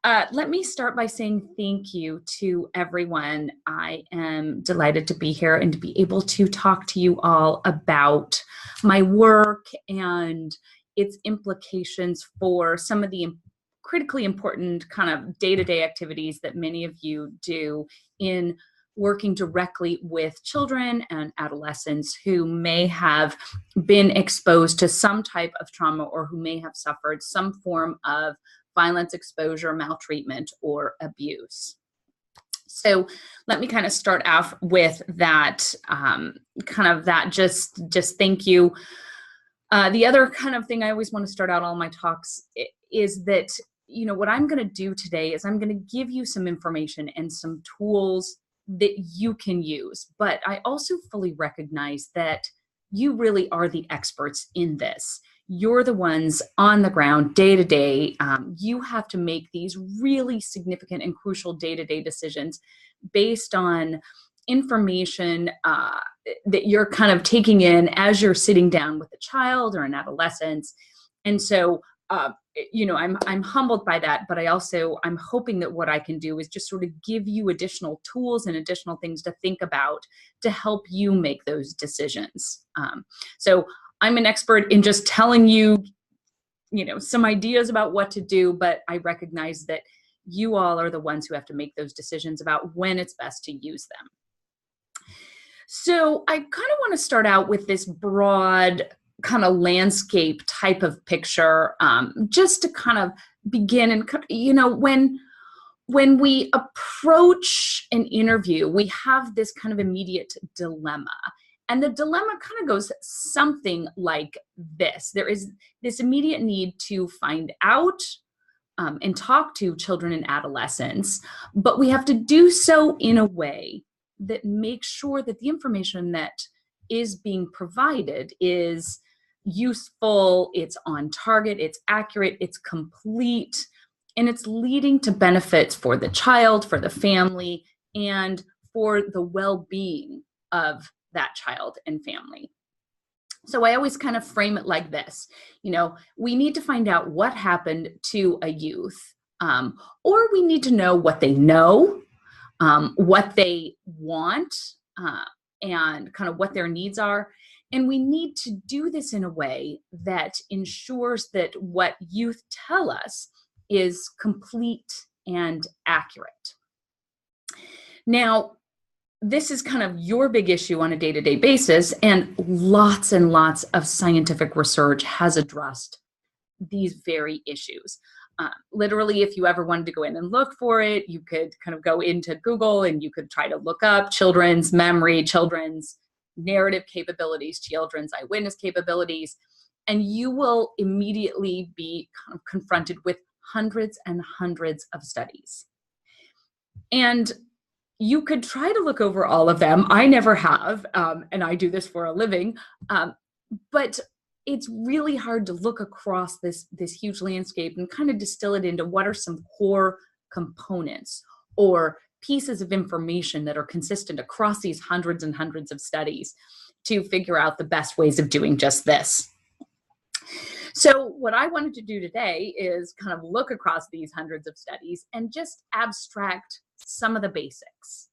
Let me start by saying thank you to everyone. I am delighted to be here and to be able to talk to you all about my work and its implications for some of the critically important kind of day-to-day activities that many of you do in working directly with children and adolescents who may have been exposed to some type of trauma or who may have suffered some form of violence, exposure, maltreatment, or abuse. So let me kind of start off with that, just thank you. The other kind of thing I always want to start out all my talks is that, what I'm going to do today is I'm going to give you some information and some tools that you can use. But I also fully recognize that you really are the experts in this. You're the ones on the ground day to day. You have to make these really significant and crucial day-to-day decisions based on information that you're kind of taking in as you're sitting down with a child or an adolescent. And so, I'm humbled by that, but I'm hoping that what I can do is just sort of give you additional tools and additional things to think about to help you make those decisions. So I'm an expert in just telling you, some ideas about what to do, but I recognize that you all are the ones who have to make those decisions about when it's best to use them. So I kind of want to start out with this broad kind of landscape type of picture, just to kind of begin. And, when we approach an interview, we have this kind of immediate dilemma. And the dilemma kind of goes something like this. There is this immediate need to find out and talk to children and adolescents, but we have to do so in a way that makes sure that the information that is being provided is useful, it's on target, it's accurate, it's complete, and it's leading to benefits for the child, for the family, and for the well-being of that child and family. So I always kind of frame it like this. We need to find out what happened to a youth, or we need to know what they know, what they want, and kind of what their needs are. And we need to do this in a way that ensures that what youth tell us is complete and accurate. Now, this is kind of your big issue on a day-to-day basis, and lots of scientific research has addressed these very issues. Literally, if you ever wanted to go in and look for it, you could kind of go into Google and you could try to look up children's memory, children's narrative capabilities, children's eyewitness capabilities, and you will immediately be kind of confronted with hundreds and hundreds of studies. And you could try to look over all of them. I never have, and I do this for a living, but it's really hard to look across this huge landscape and kind of distill it into what are some core components or pieces of information that are consistent across these hundreds and hundreds of studies to figure out the best ways of doing just this. So what I wanted to do today is kind of look across these hundreds of studies and just abstract some of the basics.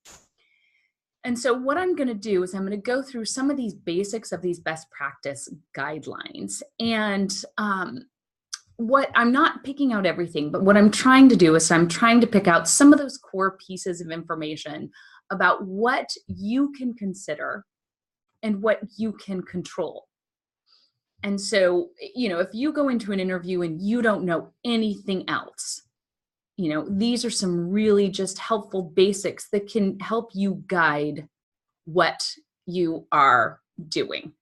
And so what I'm going to do is I'm going to go through some of these basics of these best practice guidelines. And what I'm not picking out everything, but what I'm trying to do is I'm trying to pick out some of those core pieces of information about what you can consider and what you can control. And so, if you go into an interview and you don't know anything else, these are some really just helpful basics that can help you guide what you are doing.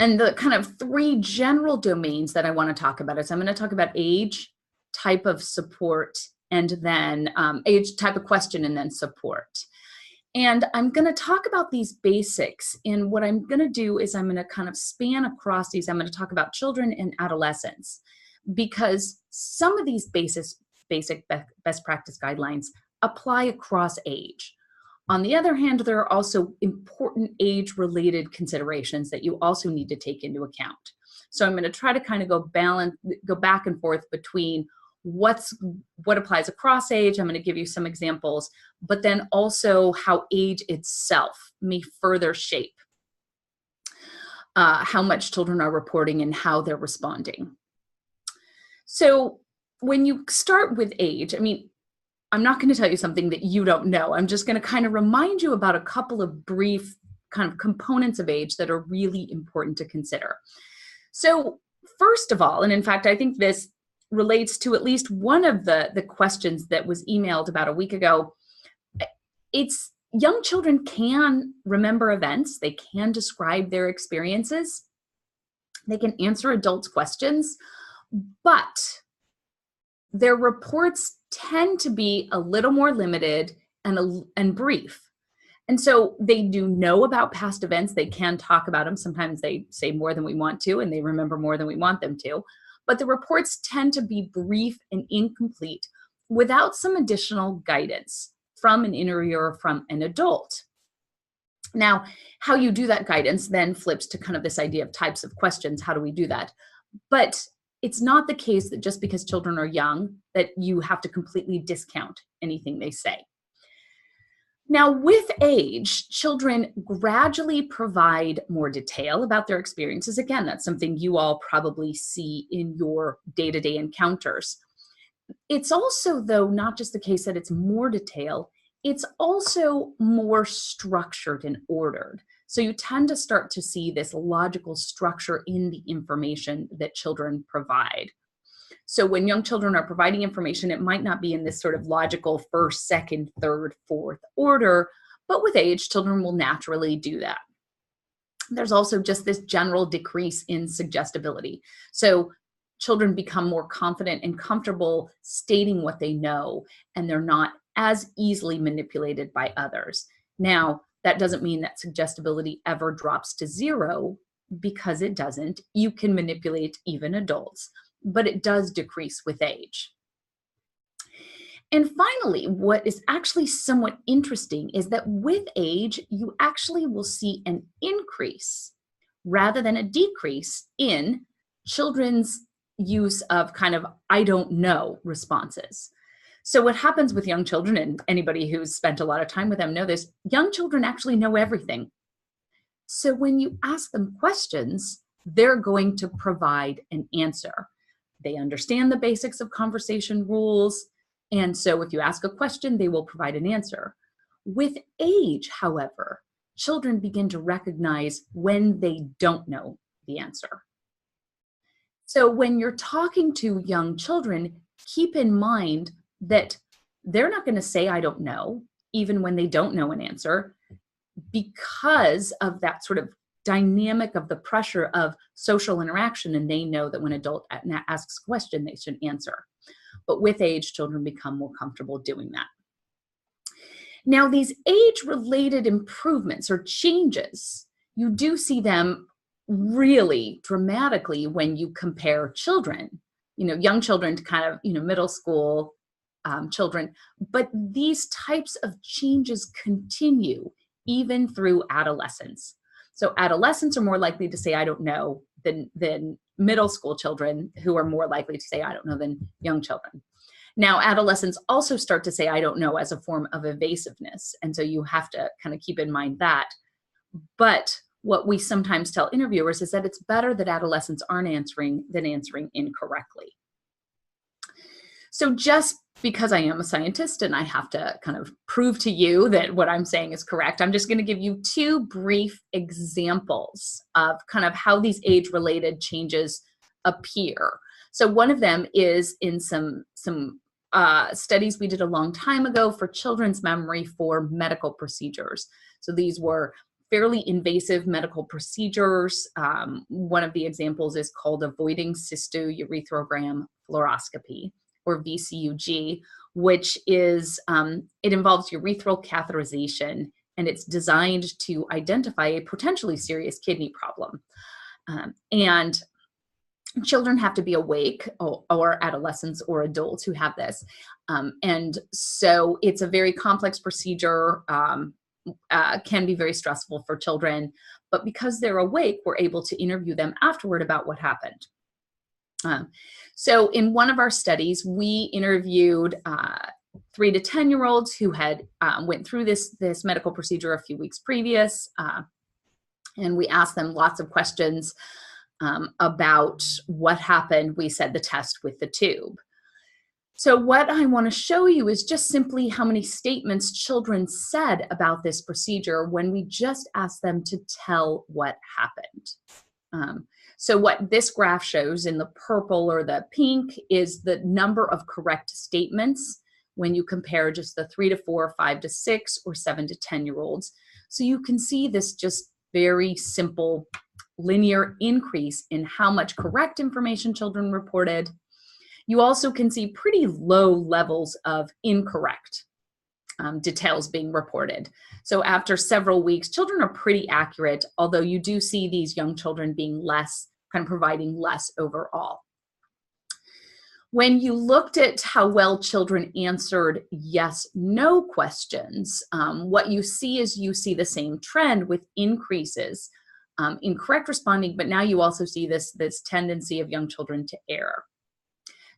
And the kind of three general domains that I want to talk about is I'm going to talk about age, type of support, and then age, type of question, and then support. And I'm going to talk about these basics. And what I'm going to do is I'm going to kind of span across these. I'm going to talk about children and adolescents because some of these basic best practice guidelines apply across age. On the other hand, there are also important age-related considerations that you also need to take into account. So I'm going to try to kind of go back and forth between what applies across age. I'm going to give you some examples, but then also how age itself may further shape how much children are reporting and how they're responding. So when you start with age, I mean, I'm not going to tell you something that you don't know. I'm just going to kind of remind you about a couple of brief kind of components of age that are really important to consider. So first of all, and in fact, I think this relates to at least one of the questions that was emailed about a week ago. It's young children can remember events. They can describe their experiences. They can answer adults' questions, but their reports tend to be a little more limited and brief. And so they do know about past events. They can talk about them. Sometimes they say more than we want to, and they remember more than we want them to. But the reports tend to be brief and incomplete without some additional guidance from an interviewer or from an adult. Now, how you do that guidance then flips to kind of this idea of types of questions. How do we do that? But it's not the case that just because children are young that you have to completely discount anything they say. Now, with age, children gradually provide more detail about their experiences. Again, that's something you all probably see in your day-to-day encounters. It's also, though, not just the case that it's more detail, it's also more structured and ordered. So you tend to start to see this logical structure in the information that children provide. So when young children are providing information, it might not be in this sort of logical first, second, third, fourth order, but with age, children will naturally do that. There's also just this general decrease in suggestibility. So children become more confident and comfortable stating what they know, and they're not as easily manipulated by others. Now, that doesn't mean that suggestibility ever drops to zero, because it doesn't. You can manipulate even adults, but it does decrease with age. And finally, what is actually somewhat interesting is that with age, you actually will see an increase rather than a decrease in children's use of kind of "I don't know" responses. So what happens with young children, and anybody who's spent a lot of time with them know this, young children actually know everything. So when you ask them questions, they're going to provide an answer. They understand the basics of conversation rules. And so if you ask a question, they will provide an answer. With age, however, children begin to recognize when they don't know the answer. So when you're talking to young children, keep in mind that they're not going to say, "I don't know," even when they don't know an answer, because of that sort of dynamic of the pressure of social interaction. And they know that when an adult asks a question, they should answer. But with age, children become more comfortable doing that. Now, these age-related improvements or changes, you do see them really dramatically when you compare children, young children to kind of, middle school children. But these types of changes continue even through adolescence. So adolescents are more likely to say, "I don't know," than middle school children, who are more likely to say, "I don't know," than young children. Now, adolescents also start to say, "I don't know," as a form of evasiveness. And so you have to kind of keep in mind that. But what we sometimes tell interviewers is that it's better that adolescents aren't answering than answering incorrectly. So just because I am a scientist and I have to kind of prove to you that what I'm saying is correct, I'm just going to give you two brief examples of kind of how these age-related changes appear. So one of them is in some studies we did a long time ago for children's memory for medical procedures. So these were fairly invasive medical procedures. One of the examples is called avoiding cystourethrogram fluoroscopy, or VCUG, which is, it involves urethral catheterization, and it's designed to identify a potentially serious kidney problem. And children have to be awake, or adolescents or adults who have this. And so it's a very complex procedure, can be very stressful for children, but because they're awake, we're able to interview them afterward about what happened. So in one of our studies, we interviewed 3 to 10-year-olds who had went through this medical procedure a few weeks previous, and we asked them lots of questions about what happened. We said the test with the tube. So what I want to show you is just simply how many statements children said about this procedure when we just asked them to tell what happened. So what this graph shows in the purple or the pink is the number of correct statements when you compare just the 3 to 4, 5 to 6, or 7 to 10-year-olds. So you can see this just very simple linear increase in how much correct information children reported. You also can see pretty low levels of incorrect details being reported. So after several weeks, children are pretty accurate, although you do see these young children being less, kind of providing less overall. When you looked at how well children answered yes/no questions, what you see is you see the same trend with increases in correct responding, but now you also see this tendency of young children to err.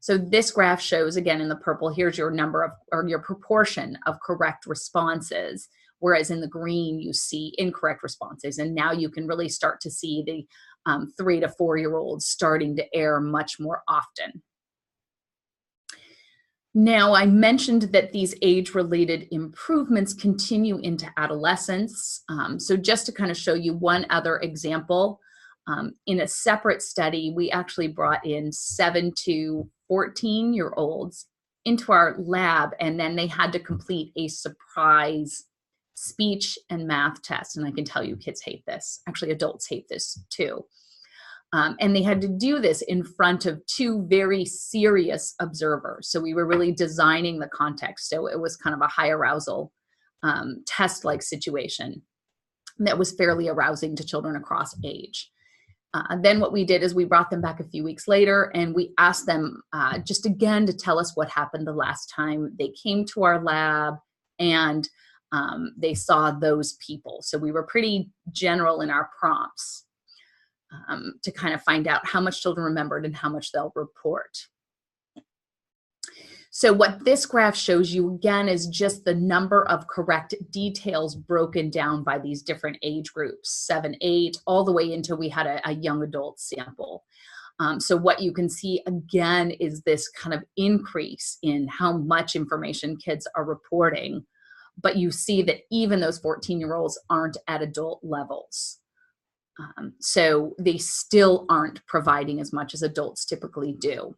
So this graph shows, again, in the purple, here's your number of, or your proportion of correct responses, whereas in the green, you see incorrect responses. And now you can really start to see the 3 to 4-year-olds starting to err much more often. Now, I mentioned that these age-related improvements continue into adolescence. So just to kind of show you one other example, in a separate study, we actually brought in 7 to 14-year-olds into our lab, and then they had to complete a surprise speech and math test. And I can tell you kids hate this. Actually, adults hate this too. And they had to do this in front of 2 very serious observers. So we were really designing the context. So it was kind of a high arousal test-like situation that was fairly arousing to children across age. Then what we did is we brought them back a few weeks later, and we asked them just again to tell us what happened the last time they came to our lab and they saw those people. So we were pretty general in our prompts to kind of find out how much children remembered and how much they'll report. So what this graph shows you again is just the number of correct details broken down by these different age groups, 7, 8, all the way into we had a young adult sample. So what you can see again is this kind of increase in how much information kids are reporting, but you see that even those 14-year-olds aren't at adult levels. So they still aren't providing as much as adults typically do.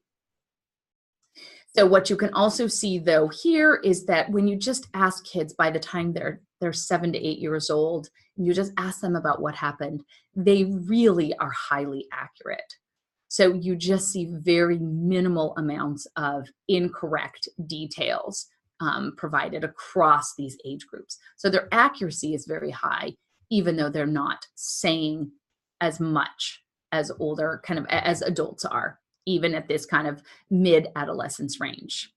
So what you can also see though here is that when you just ask kids by the time they're 7 to 8 years old, and you just ask them about what happened, they really are highly accurate. So you just see very minimal amounts of incorrect details provided across these age groups. So their accuracy is very high, even though they're not saying as much as older, kind of as adults are, even at this kind of mid-adolescence range.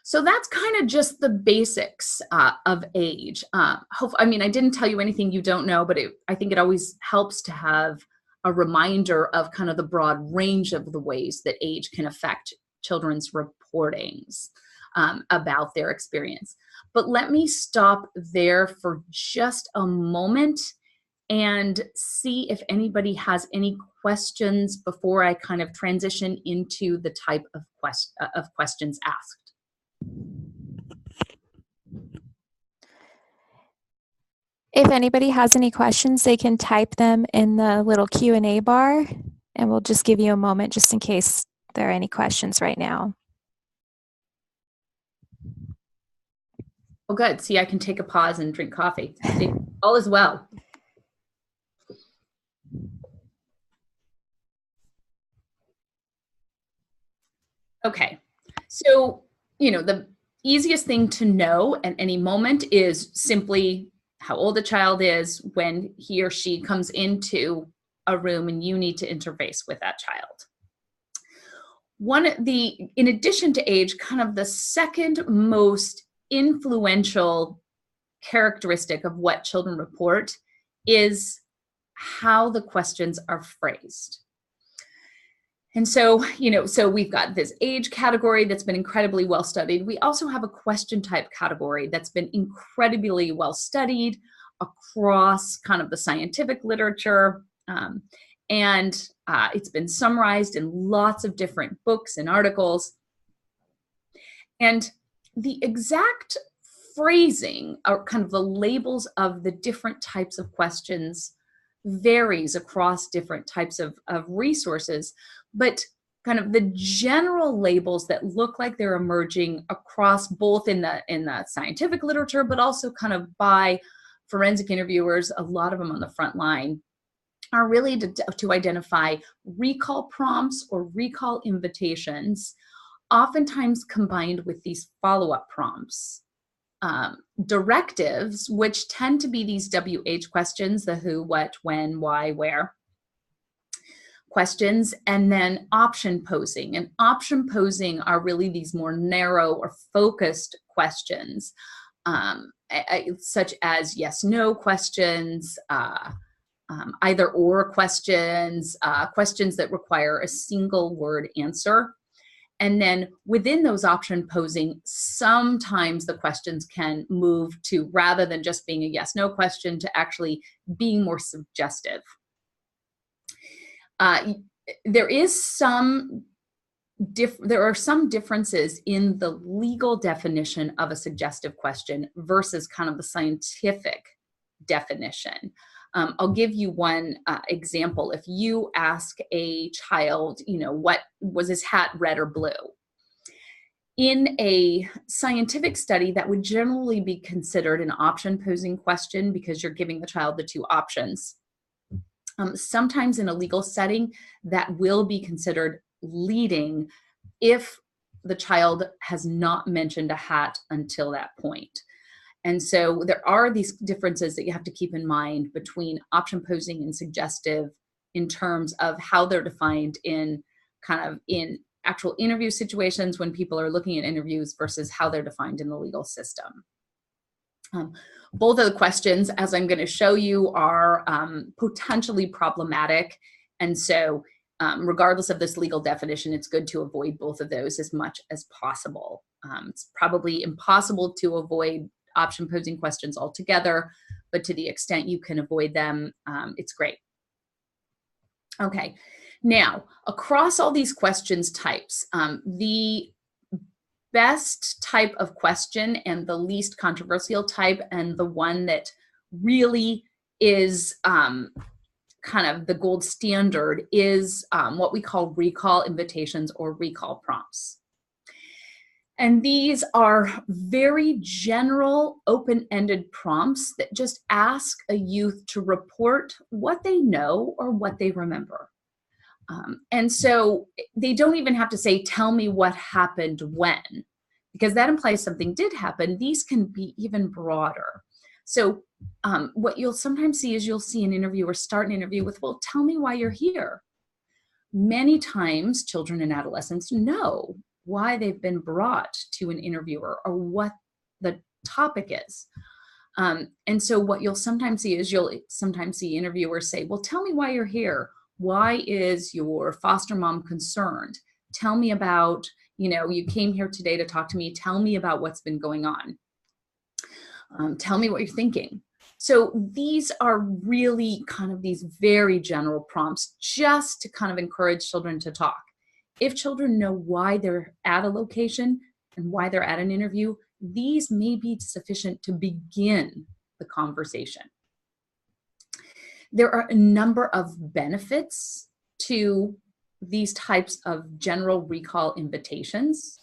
So that's kind of just the basics of age. I mean, I didn't tell you anything you don't know, but I think it always helps to have a reminder of kind of the broad range of the ways that age can affect children's reportings about their experience. But let me stop there for just a moment and see if anybody has any questions before I kind of transition into the type of questions asked. If anybody has any questions, they can type them in the little Q&A bar, and we'll just give you a moment just in case there are any questions right now. Oh, good. See, I can take a pause and drink coffee. See, all is well. Okay, so, the easiest thing to know at any moment is simply how old a child is when he or she comes into a room and you need to interface with that child. In addition to age, kind of the second most influential characteristic of what children report is how the questions are phrased. And so, so we've got this age category that's been incredibly well studied. We also have a question type category that's been incredibly well studied across kind of the scientific literature. And it's been summarized in lots of different books and articles. And the exact phrasing or kind of the labels of the different types of questions varies across different types of resources, but kind of the general labels that look like they're emerging across both in the scientific literature, but also kind of by forensic interviewers, a lot of them on the front line, are really to identify recall prompts or recall invitations, oftentimes combined with these follow-up prompts. Directives, which tend to be these WH questions, the who, what, when, why, where questions, and then option posing. And option posing are really these more narrow or focused questions, such as yes, no questions, either or questions, questions that require a single word answer. And then within those option posing, sometimes the questions can move to, rather than just being a yes, no question, to actually being more suggestive. There are some differences in the legal definition of a suggestive question versus kind of the scientific definition. I'll give you one example. If you ask a child, what was his hat, red or blue? In a scientific study, that would generally be considered an option posing question because you're giving the child the two options. Sometimes in a legal setting, that will be considered leading if the child has not mentioned a hat until that point. And so there are these differences that you have to keep in mind between option posing and suggestive in terms of how they're defined in actual interview situations when people are looking at interviews versus how they're defined in the legal system. Both of the questions, as I'm going to show you, are potentially problematic. And so regardless of this legal definition, it's good to avoid both of those as much as possible. It's probably impossible to avoid option posing questions altogether, but to the extent you can avoid them, it's great. Okay, now across all these questions types, the best type of question and the least controversial type, and the one that really is kind of the gold standard, is what we call recall invitations or recall prompts. And these are very general, open-ended prompts that just ask a youth to report what they know or what they remember. And so they don't even have to say, tell me what happened when, because that implies something did happen. These can be even broader. So what you'll sometimes see is you'll see an interviewer start an interview with, well, tell me why you're here. Many times children and adolescents know why they've been brought to an interviewer or what the topic is. And so what you'll sometimes see is interviewers say, well, tell me why you're here. Why is your foster mom concerned? Tell me about, you came here today to talk to me. Tell me about what's been going on. Tell me what you're thinking. So these are really kind of these very general prompts just to kind of encourage children to talk. If children know why they're at a location and why they're at an interview, these may be sufficient to begin the conversation. There are a number of benefits to these types of general recall invitations.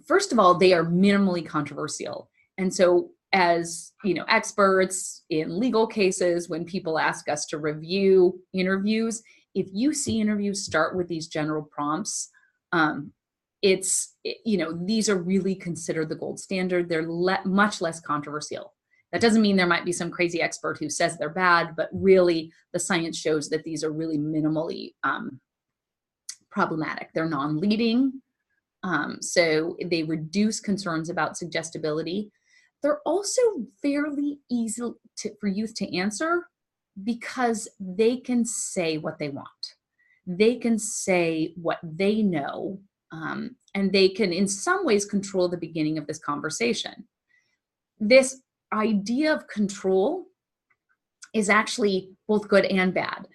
First of all, they are minimally controversial. And so as experts in legal cases, when people ask us to review interviews, if you see interviews start with these general prompts, these are really considered the gold standard. They're much less controversial. That doesn't mean there might be some crazy expert who says they're bad, but really the science shows that these are really minimally problematic. They're non-leading, so they reduce concerns about suggestibility. They're also fairly easy for youth to answer because they can say what they want. they can say what they know, and they can in some ways control the beginning of this conversation. This idea of control is actually both good and bad,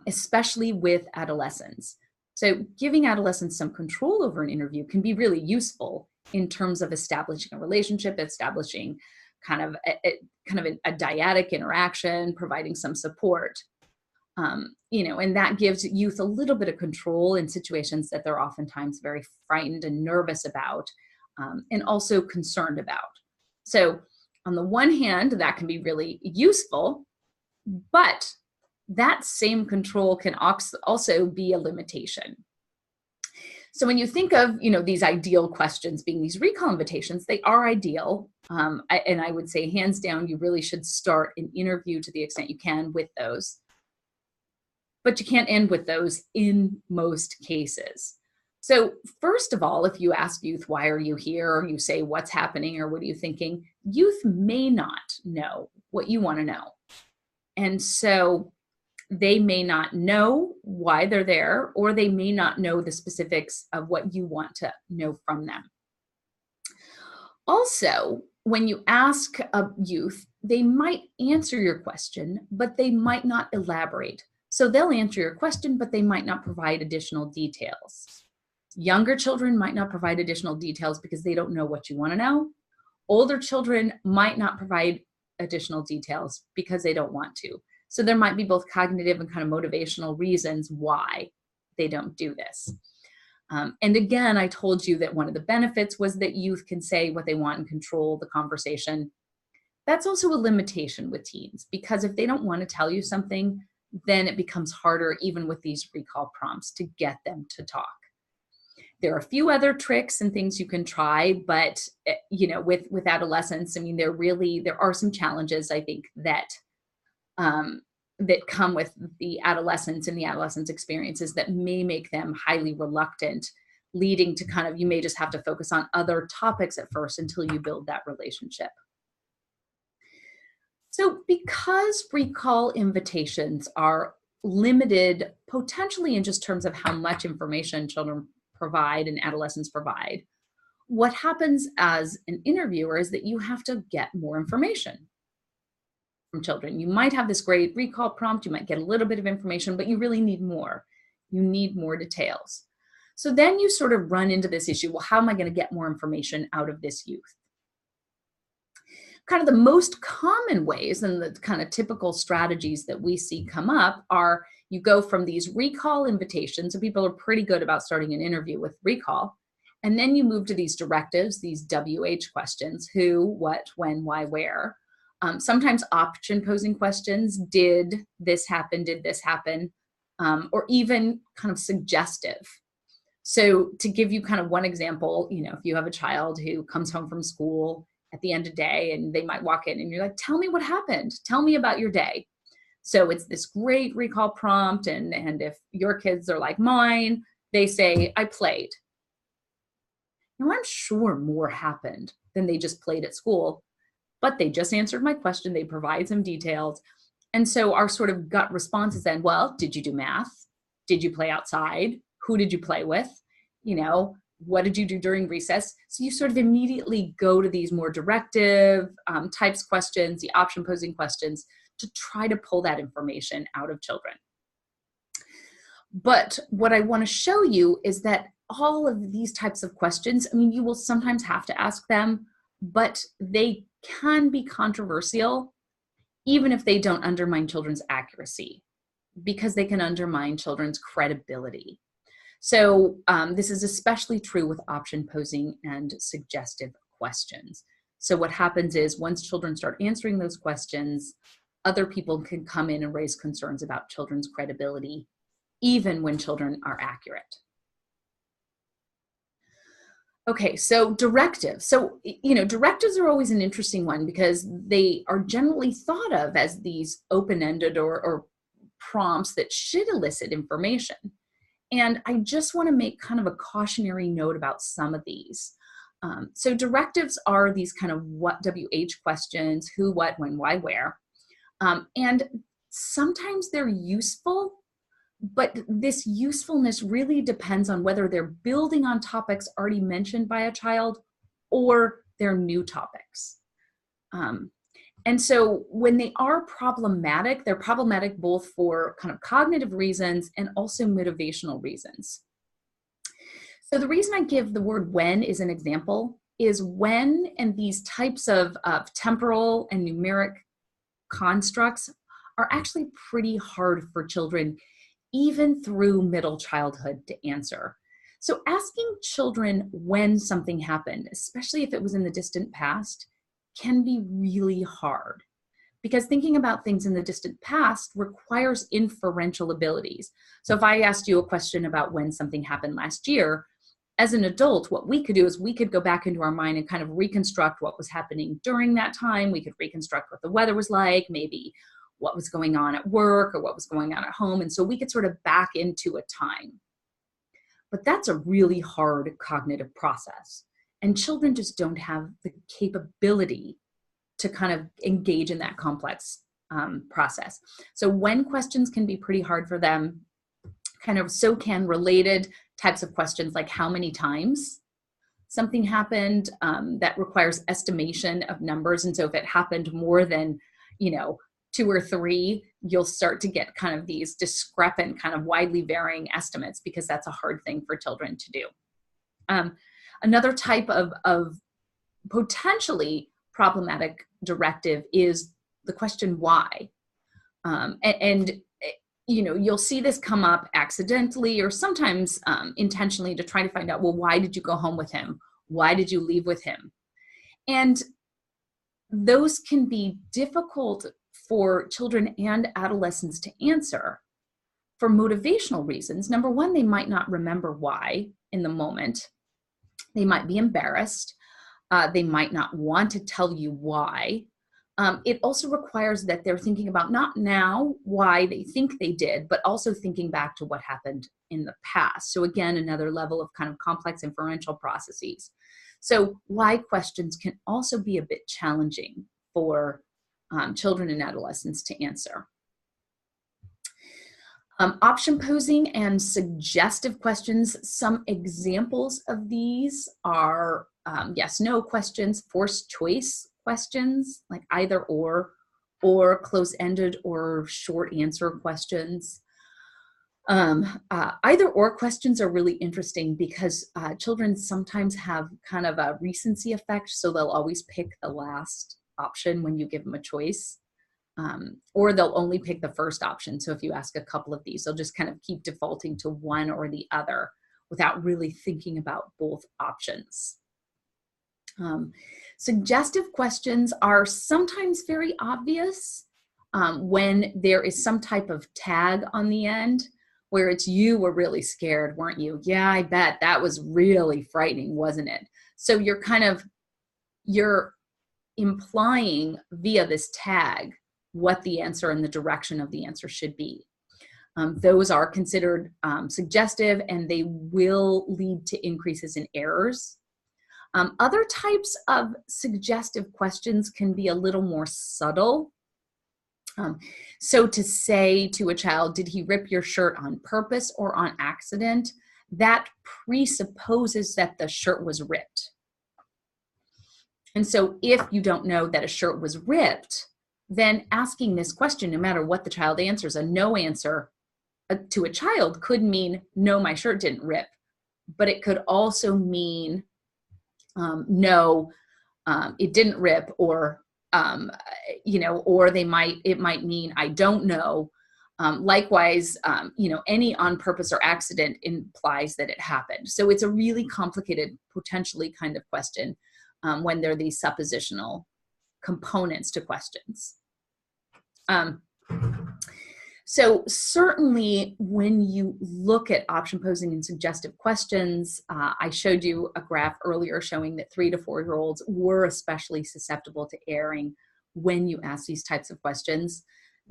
especially with adolescents. So giving adolescents some control over an interview can be really useful in terms of establishing a relationship, establishing kind of a dyadic interaction, providing some support. And that gives youth a little bit of control in situations that they're oftentimes very frightened and nervous about, and also concerned about. So on the one hand, that can be really useful, but that same control can also be a limitation. So when you think of, these ideal questions being these recall invitations, they are ideal. And I would say hands down, you really should start an interview to the extent you can with those. But you can't end with those in most cases. So first of all, if you ask youth, why are you here? Or you say, what's happening? Or what are you thinking? Youth may not know what you want to know. And so they may not know why they're there, or they may not know the specifics of what you want to know from them. Also, when you ask a youth, they might answer your question, but they might not elaborate. So they'll answer your question, but they might not provide additional details. Younger children might not provide additional details because they don't know what you want to know. Older children might not provide additional details because they don't want to. So there might be both cognitive and kind of motivational reasons why they don't do this. And again, I told you that one of the benefits was that youth can say what they want and control the conversation. That's also a limitation with teens, because if they don't want to tell you something, then it becomes harder, even with these recall prompts, to get them to talk. There are a few other tricks and things you can try, but with adolescents, I mean, there are some challenges, I think, that come with the adolescents and the adolescents' experiences that may make them highly reluctant, leading to you may just have to focus on other topics at first until you build that relationship. So because recall invitations are limited potentially in just terms of how much information children provide and adolescents provide, what happens as an interviewer is that you have to get more information from children. You might have this great recall prompt, you might get a little bit of information, but you really need more. You need more details. So then you sort of run into this issue, well, how am I going to get more information out of this youth? Kind of the most common ways and the kind of typical strategies that we see come up are you go from these recall invitations, so people are pretty good about starting an interview with recall, and then you move to these directives, these WH questions: who, what, when, why, where. Sometimes option posing questions: did this happen, did this happen, or even kind of suggestive. So to give you kind of one example, if you have a child who comes home from school at the end of the day and they might walk in and you're like, tell me what happened. Tell me about your day. So it's this great recall prompt. And if your kids are like mine, they say, I played. Now I'm sure more happened than they just played at school, but they just answered my question. They provide some details. And so our sort of gut response is then, well, did you do math? Did you play outside? Who did you play with? What did you do during recess? So you sort of immediately go to these more directive types questions, the option posing questions, to try to pull that information out of children. But what I want to show you is that all of these types of questions, I mean, you will sometimes have to ask them, but they can be controversial, even if they don't undermine children's accuracy, because they can undermine children's credibility. So this is especially true with option posing and suggestive questions. So what happens is once children start answering those questions, other people can come in and raise concerns about children's credibility, even when children are accurate. Okay, so directives. So, directives are always an interesting one because they are generally thought of as these open-ended or prompts that should elicit information. And I just want to make kind of a cautionary note about some of these. So directives are these kind of what WH questions: who, what, when, why, where. And sometimes they're useful, But this usefulness really depends on whether they're building on topics already mentioned by a child or they're new topics. And so when they are problematic, they're problematic both for kind of cognitive reasons and also motivational reasons. So the reason I give the word when as an example is when and these types of temporal and numeric constructs are actually pretty hard for children, even through middle childhood, to answer. So asking children when something happened, especially if it was in the distant past, can be really hard, because thinking about things in the distant past requires inferential abilities. So if I asked you a question about when something happened last year, as an adult, what we could do is we could go back into our mind and kind of reconstruct what was happening during that time. We could reconstruct what the weather was like, maybe what was going on at work or what was going on at home. And so we could sort of back into a time. But that's a really hard cognitive process. And children just don't have the capability to kind of engage in that complex process. So when questions can be pretty hard for them, kind of so can related types of questions like how many times something happened, that requires estimation of numbers. And so if it happened more than, 2 or 3, you'll start to get kind of these discrepant, kind of widely varying estimates, because that's a hard thing for children to do. Another type of potentially problematic directive is the question why. You'll see this come up accidentally or sometimes intentionally to try to find out, well, why did you go home with him? Why did you leave with him? And those can be difficult for children and adolescents to answer for motivational reasons. Number one, they might not remember why in the moment. They might be embarrassed. They might not want to tell you why. It also requires that they're thinking about not now why they think they did, but also thinking back to what happened in the past. So again, another level of kind of complex inferential processes. So why questions can also be a bit challenging for children and adolescents to answer. Option posing and suggestive questions. Some examples of these are yes, no questions, forced choice questions like either or close-ended or short answer questions. Either or questions are really interesting because children sometimes have kind of a recency effect, so they'll always pick the last option when you give them a choice, or they'll only pick the first option. So if you ask a couple of these, they'll just kind of keep defaulting to one or the other without really thinking about both options. Suggestive questions are sometimes very obvious when there is some type of tag on the end, where it's you were really scared, weren't you? Yeah, I bet that was really frightening, wasn't it? So you're implying via this tag what the answer and the direction of the answer should be. Those are considered suggestive, and they will lead to increases in errors. Other types of suggestive questions can be a little more subtle. So to say to a child, did he rip your shirt on purpose or on accident? That presupposes that the shirt was ripped. And so if you don't know that a shirt was ripped, then asking this question, no matter what the child answers, a no answer to a child could mean, no, my shirt didn't rip. But it could also mean, no, it didn't rip, or or it might mean, I don't know. Likewise, any on purpose or accident implies that it happened. So it's a really complicated, potentially kind of question when there are these suppositional components to questions. So certainly when you look at option posing and suggestive questions, I showed you a graph earlier showing that 3 to 4-year-olds were especially susceptible to erring when you ask these types of questions,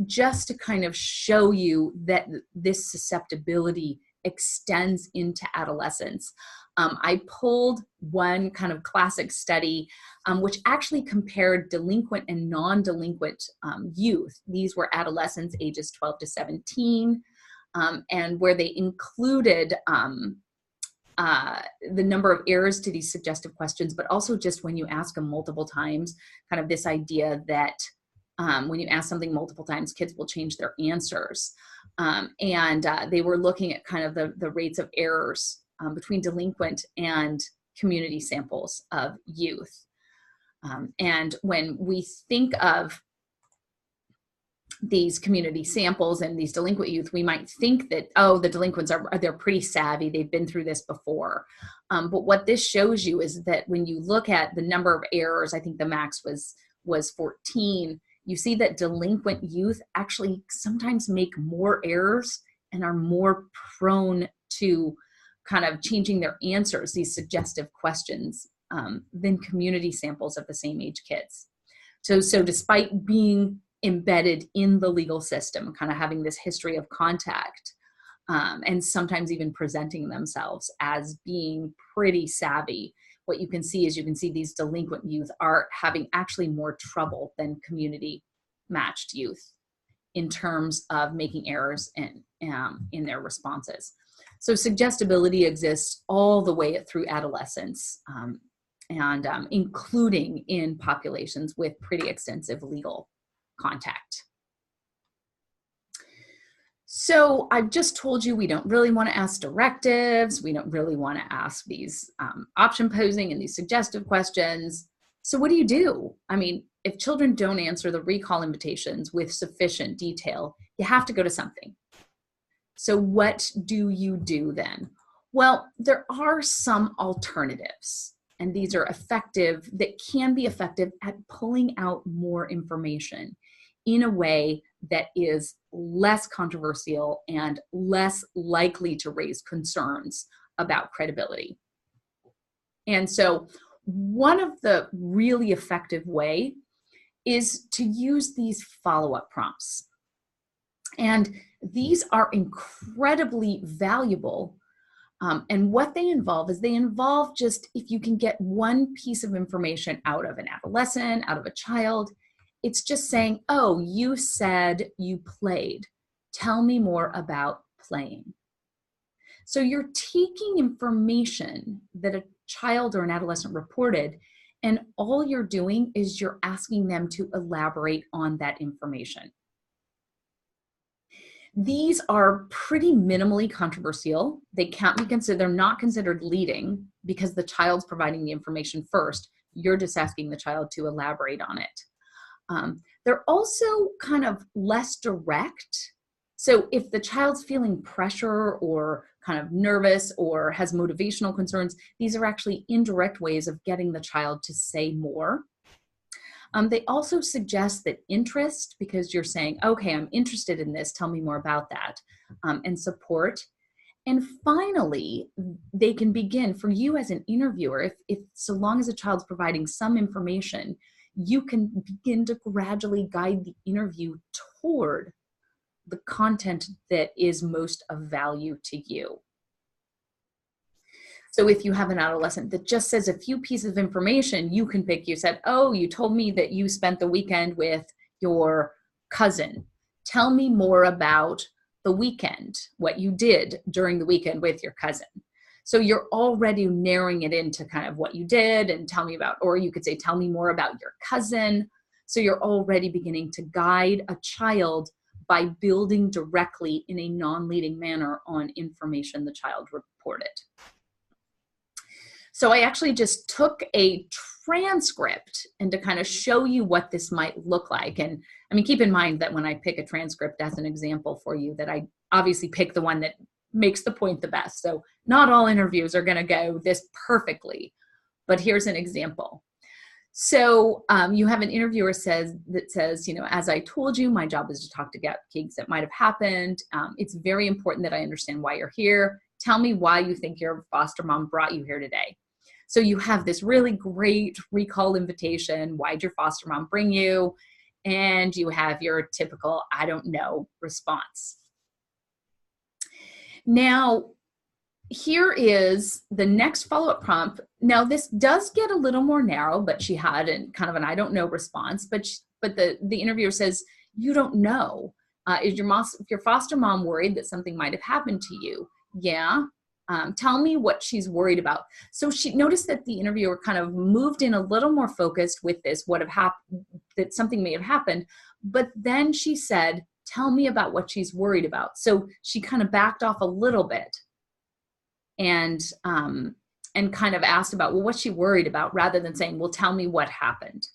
just to kind of show you that this susceptibility extends into adolescence. I pulled one kind of classic study which actually compared delinquent and non-delinquent youth. These were adolescents ages 12 to 17. and where they included the number of errors to these suggestive questions, but also just when you ask them multiple times, kind of this idea that when you ask something multiple times, kids will change their answers. And they were looking at kind of the rates of errors between delinquent and community samples of youth. And when we think of these community samples and these delinquent youth, we might think that, oh, the delinquents they're pretty savvy, they've been through this before. But what this shows you is that when you look at the number of errors, I think the max was 14, you see that delinquent youth actually sometimes make more errors and are more prone to kind of changing their answers, these suggestive questions, than community samples of the same age kids. So despite being embedded in the legal system, kind of having this history of contact, and sometimes even presenting themselves as being pretty savvy, what you can see is these delinquent youth are having actually more trouble than community matched youth in terms of making errors in their responses. So suggestibility exists all the way through adolescence, and including in populations with pretty extensive legal contact. So I've just told you we don't really want to ask directives. We don't really want to ask these option posing and these suggestive questions. So what do? I mean, if children don't answer the recall invitations with sufficient detail, you have to go to something. So what do you do then? Well, there are some alternatives, and these are effective, that can be effective at pulling out more information in a way that is less controversial and less likely to raise concerns about credibility. And so one of the really effective way is to use these follow-up prompts. And these are incredibly valuable. And what they involve just, if you can get one piece of information out of an adolescent, out of a child, it's just saying, oh, you said you played. Tell me more about playing. So you're taking information that a child or an adolescent reported, and all you're doing is you're asking them to elaborate on that information. These are pretty minimally controversial. They can't be considered, they're not considered leading because the child's providing the information first. You're just asking the child to elaborate on it. They're also kind of less direct. So if the child's feeling pressure or kind of nervous or has motivational concerns, these are actually indirect ways of getting the child to say more. They also suggest that interest, because you're saying, okay, I'm interested in this, tell me more about that, and support. And finally, they can begin, for you as an interviewer, if so long as a child's providing some information, you can begin to gradually guide the interview toward the content that is most of value to you. So if you have an adolescent that just says a few pieces of information, you can pick, you said, oh, you told me that you spent the weekend with your cousin. Tell me more about the weekend, what you did during the weekend with your cousin. So you're already narrowing it into kind of what you did and tell me about, or you could say, tell me more about your cousin. So you're already beginning to guide a child by building directly in a non-leading manner on information the child reported. So I actually just took a transcript and to kind of show you what this might look like. And I mean, keep in mind that when I pick a transcript as an example for you, that I obviously pick the one that makes the point the best. So not all interviews are going to go this perfectly, but here's an example. So you have an interviewer that says, you know, as I told you, my job is to talk to kids that might have happened. It's very important that I understand why you're here. Tell me why you think your foster mom brought you here today. So you have this really great recall invitation. Why'd your foster mom bring you? And you have your typical, I don't know, response. Now, here is the next follow-up prompt. Now, this does get a little more narrow, but she had kind of an I don't know response, but the interviewer says, you don't know. Is your foster mom worried that something might have happened to you? Yeah. Tell me what she's worried about. So she noticed that the interviewer kind of moved in a little more focused with this, what have happened, that something may have happened. But then she said, tell me about what she's worried about. So she kind of backed off a little bit and kind of asked about, well, what's she worried about, rather than saying, well, tell me what happened.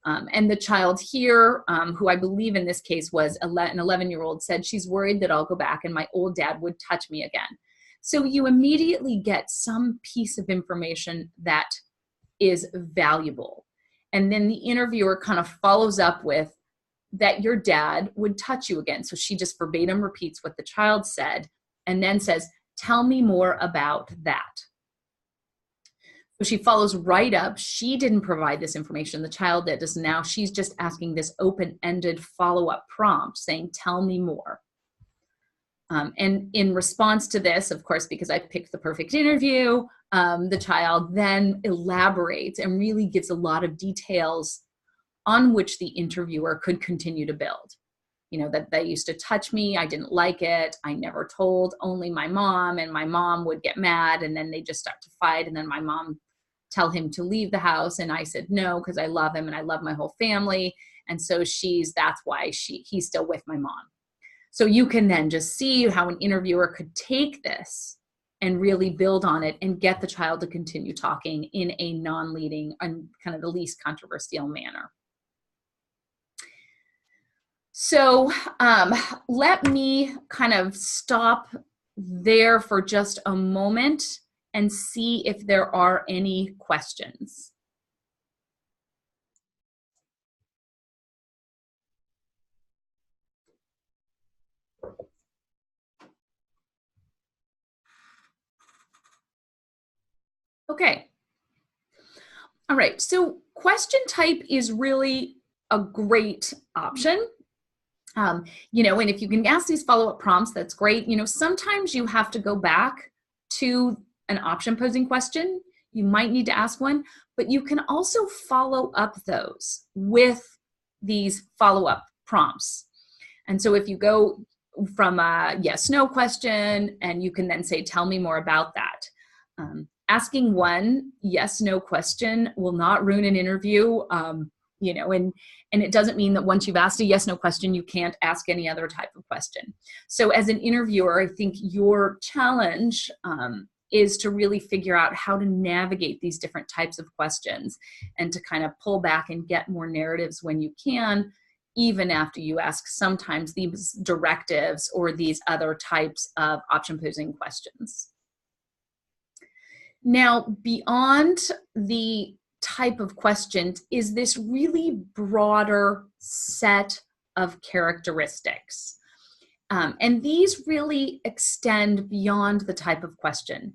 And the child here, who I believe in this case was an 11-year-old, said she's worried that I'll go back and my old dad would touch me again. So you immediately get some piece of information that is valuable. And then the interviewer kind of follows up with that your dad would touch you again. So she just verbatim repeats what the child said and then says, tell me more about that. So she follows right up. She didn't provide this information. The child did. So now she's just asking this open-ended follow-up prompt saying, tell me more. And in response to this, of course, because I picked the perfect interview, the child then elaborates and really gives a lot of details on which the interviewer could continue to build. You know, that they used to touch me, I didn't like it, I never told, only my mom, and my mom would get mad, and then they just start to fight, and then my mom tell him to leave the house, and I said no, because I love him and I love my whole family, and so that's why he's still with my mom. So you can then just see how an interviewer could take this and really build on it and get the child to continue talking in a non-leading and kind of the least controversial manner. So let me kind of stop there for just a moment and see if there are any questions. Okay. All right. So question type is really a great option. You know, and if you can ask these follow-up prompts, that's great. You know, sometimes you have to go back to an option posing question. You might need to ask one, but you can also follow up those with these follow-up prompts. And so if you go from a yes/no question, and you can then say, tell me more about that. Asking one yes/no question will not ruin an interview. You know, and it doesn't mean that once you've asked a yes/no question, you can't ask any other type of question. So as an interviewer, I think your challenge is to really figure out how to navigate these different types of questions and to kind of pull back and get more narratives when you can, even after you ask sometimes these directives or these other types of option posing questions. Now, beyond the type of questions is this really broader set of characteristics. And these really extend beyond the type of question,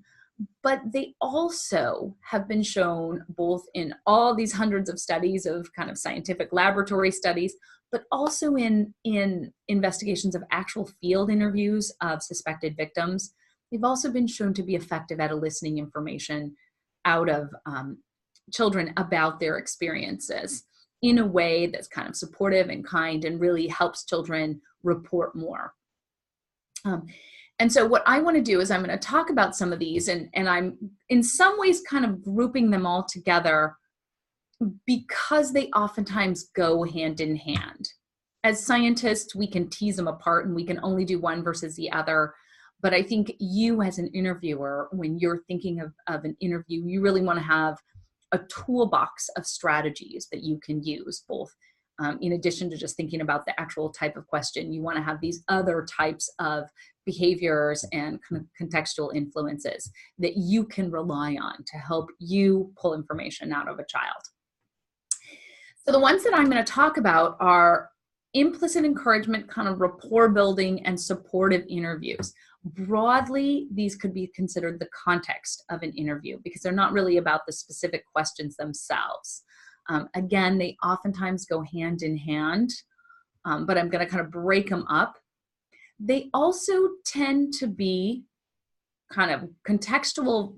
but they also have been shown both in all these hundreds of studies of kind of scientific laboratory studies, but also in investigations of actual field interviews of suspected victims. They've also been shown to be effective at eliciting information out of children about their experiences in a way that's kind of supportive and kind and really helps children report more. And so what I want to do is I'm going to talk about some of these, and I'm in some ways kind of grouping them all together because they oftentimes go hand in hand. As scientists, we can tease them apart and we can only do one versus the other. But I think you as an interviewer, when you're thinking of an interview, you really want to have a toolbox of strategies that you can use, both in addition to just thinking about the actual type of question. You want to have these other types of behaviors and contextual influences that you can rely on to help you pull information out of a child. So the ones that I'm going to talk about are implicit encouragement, kind of rapport building, and supportive interviews. Broadly, these could be considered the context of an interview because they're not really about the specific questions themselves. Again, they oftentimes go hand in hand, but I'm going to kind of break them up. They also tend to be kind of contextual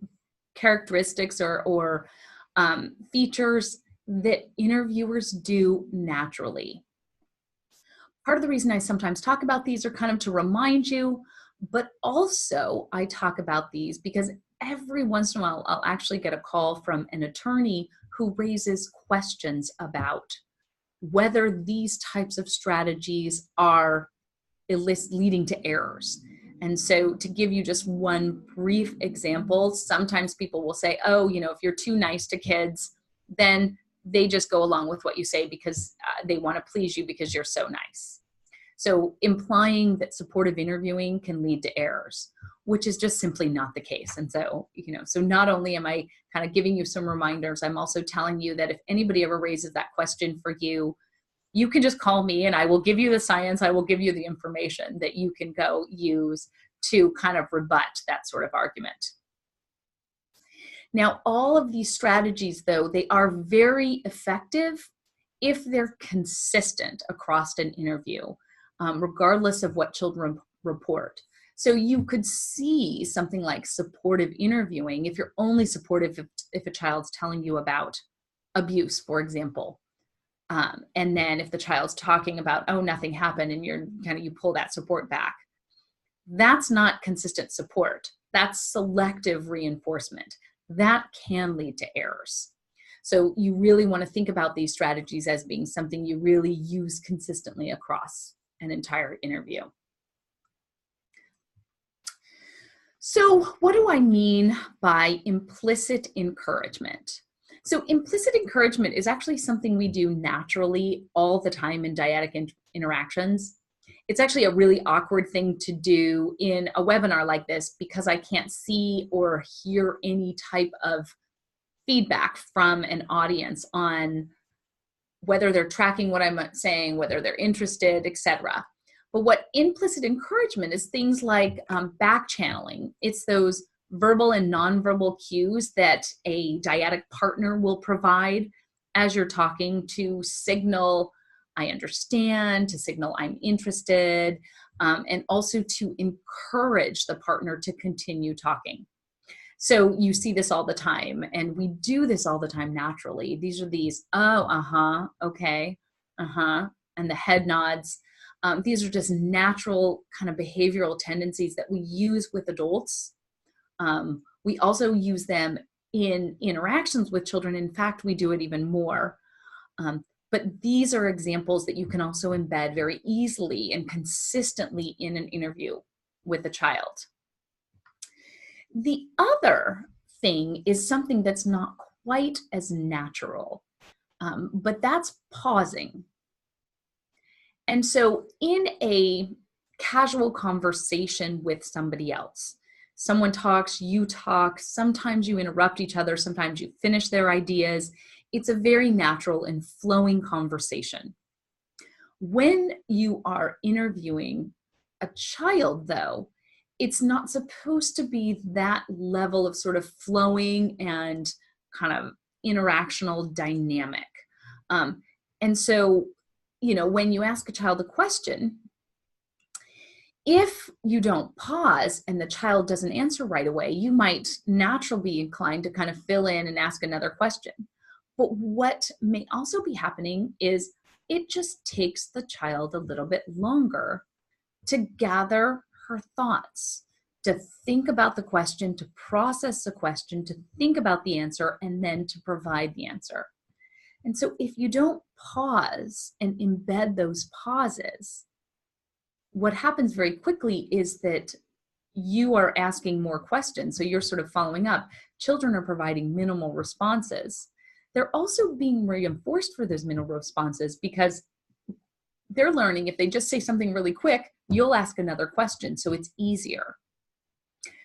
characteristics or features that interviewers do naturally. Part of the reason I sometimes talk about these are kind of to remind you, but also I talk about these because every once in a while I'll actually get a call from an attorney who raises questions about whether these types of strategies are leading to errors. And so to give you just one brief example, sometimes people will say, oh, you know, if you're too nice to kids, then they just go along with what you say because they want to please you because you're so nice. So implying that supportive interviewing can lead to errors, which is just simply not the case. And so, you know, so not only am I kind of giving you some reminders, I'm also telling you that if anybody ever raises that question for you, you can just call me and I will give you the science, I will give you the information that you can go use to kind of rebut that sort of argument. Now, all of these strategies, though, they are very effective if they're consistent across an interview, regardless of what children report. So you could see something like supportive interviewing if you're only supportive if a child's telling you about abuse, for example. And then if the child's talking about, oh, nothing happened, and you pull that support back, that's not consistent support. That's selective reinforcement. That can lead to errors. So you really want to think about these strategies as being something you really use consistently across an entire interview. So what do I mean by implicit encouragement? So implicit encouragement is actually something we do naturally all the time in dyadic interactions. It's actually a really awkward thing to do in a webinar like this because I can't see or hear any type of feedback from an audience on whether they're tracking what I'm saying, whether they're interested, etc. But what implicit encouragement is things like back channeling. It's those verbal and nonverbal cues that a dyadic partner will provide as you're talking to signal, I understand, to signal I'm interested, and also to encourage the partner to continue talking. So you see this all the time, and we do this all the time naturally. These are these, oh, uh-huh, okay, uh-huh, and the head nods. These are just natural kind of behavioral tendencies that we use with adults. We also use them in interactions with children. In fact, we do it even more. But these are examples that you can also embed very easily and consistently in an interview with a child. The other thing is something that's not quite as natural, but that's pausing. And so in a casual conversation with somebody else, someone talks, you talk, sometimes you interrupt each other, sometimes you finish their ideas. It's a very natural and flowing conversation. When you are interviewing a child, though, it's not supposed to be that level of sort of flowing and kind of interactional dynamic. And so, you know, when you ask a child a question, if you don't pause and the child doesn't answer right away, you might naturally be inclined to kind of fill in and ask another question. But what may also be happening is it just takes the child a little bit longer to gather her thoughts, to think about the question, to process the question, to think about the answer, and then to provide the answer. And so if you don't pause and embed those pauses, what happens very quickly is that you are asking more questions. So you're sort of following up. Children are providing minimal responses. They're also being reinforced for those minimal responses because they're learning if they just say something really quick, you'll ask another question, so it's easier.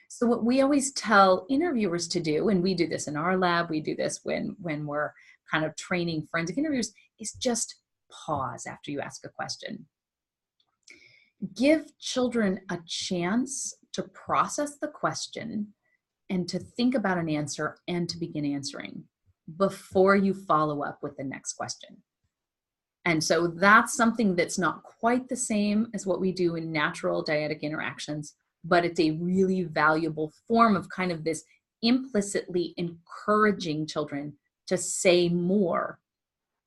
So what we always tell interviewers to do, and we do this in our lab, we do this when we're kind of training forensic interviewers, is just pause after you ask a question. Give children a chance to process the question and to think about an answer and to begin answering before you follow up with the next question. And so that's something that's not quite the same as what we do in natural dyadic interactions, but it's a really valuable form of kind of this implicitly encouraging children to say more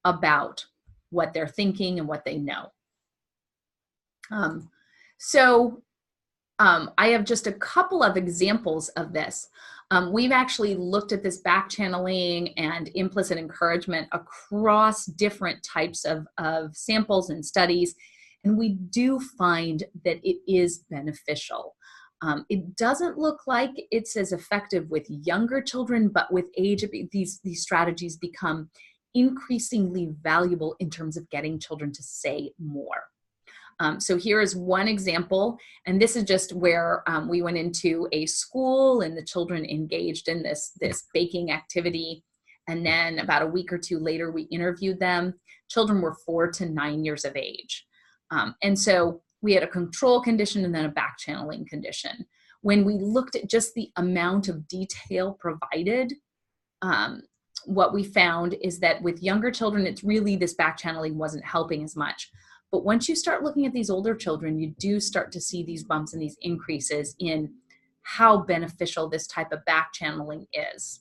about what they're thinking and what they know. Um, so I have just a couple of examples of this. We've actually looked at this back channeling and implicit encouragement across different types of samples and studies, and we do find that it is beneficial. It doesn't look like it's as effective with younger children, but with age, these strategies become increasingly valuable in terms of getting children to say more. So here is one example, and this is just where we went into a school and the children engaged in this baking activity. And then about a week or two later, we interviewed them. Children were 4 to 9 years of age. And so we had a control condition and then a back channeling condition. When we looked at just the amount of detail provided, what we found is that with younger children, it's really this back channeling wasn't helping as much. But once you start looking at these older children, you do start to see these bumps and these increases in how beneficial this type of back channeling is.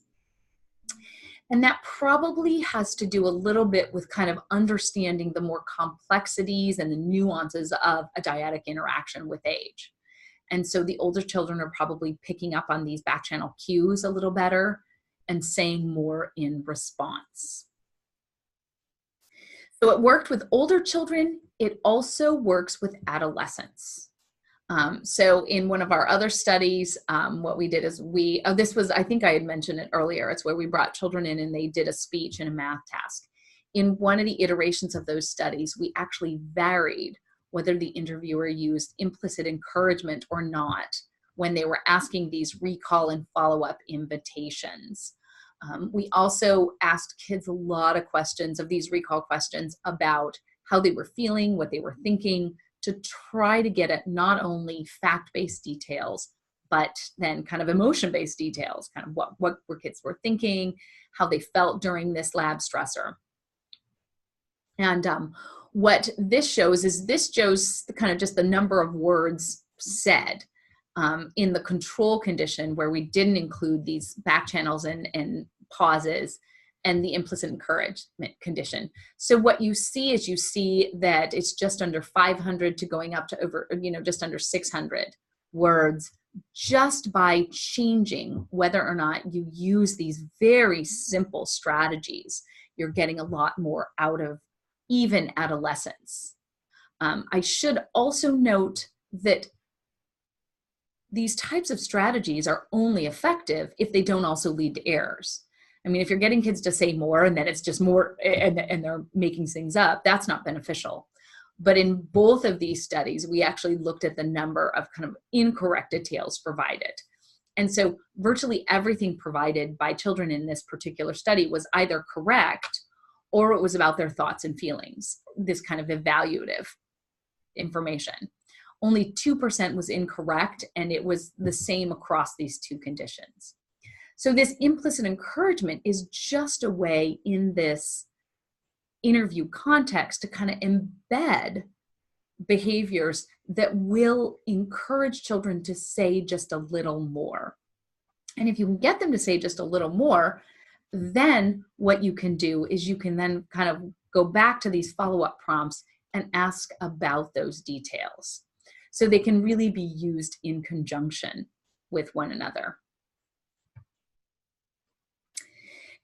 And that probably has to do a little bit with kind of understanding the more complexities and the nuances of a dyadic interaction with age. And so the older children are probably picking up on these back channel cues a little better and saying more in response. So it worked with older children. It also works with adolescents. So in one of our other studies, what we did is this was, I think I had mentioned it earlier, it's where we brought children in and they did a speech and a math task. In one of the iterations of those studies, we actually varied whether the interviewer used implicit encouragement or not when they were asking these recall and follow-up invitations. We also asked kids a lot of questions of these recall questions about how they were feeling, what they were thinking, to try to get at not only fact-based details, but then kind of emotion-based details, kind of what kids were thinking, how they felt during this lab stressor. And what this shows is kind of just the number of words said. In the control condition where we didn't include these back channels and pauses and the implicit encouragement condition. So what you see is that it's just under 500 to going up to over, just under 600 words just by changing whether or not you use these very simple strategies. You're getting a lot more out of even adolescents. I should also note that these types of strategies are only effective if they don't also lead to errors. I mean, if you're getting kids to say more and then it's just more and they're making things up, that's not beneficial. But in both of these studies, we actually looked at the number of kind of incorrect details provided. And so virtually everything provided by children in this particular study was either correct or it was about their thoughts and feelings, this kind of evaluative information. Only 2% was incorrect, and it was the same across these two conditions. So this implicit encouragement is just a way in this interview context to kind of embed behaviors that will encourage children to say just a little more. And if you can get them to say just a little more, then what you can do is you can then kind of go back to these follow-up prompts and ask about those details. So they can really be used in conjunction with one another.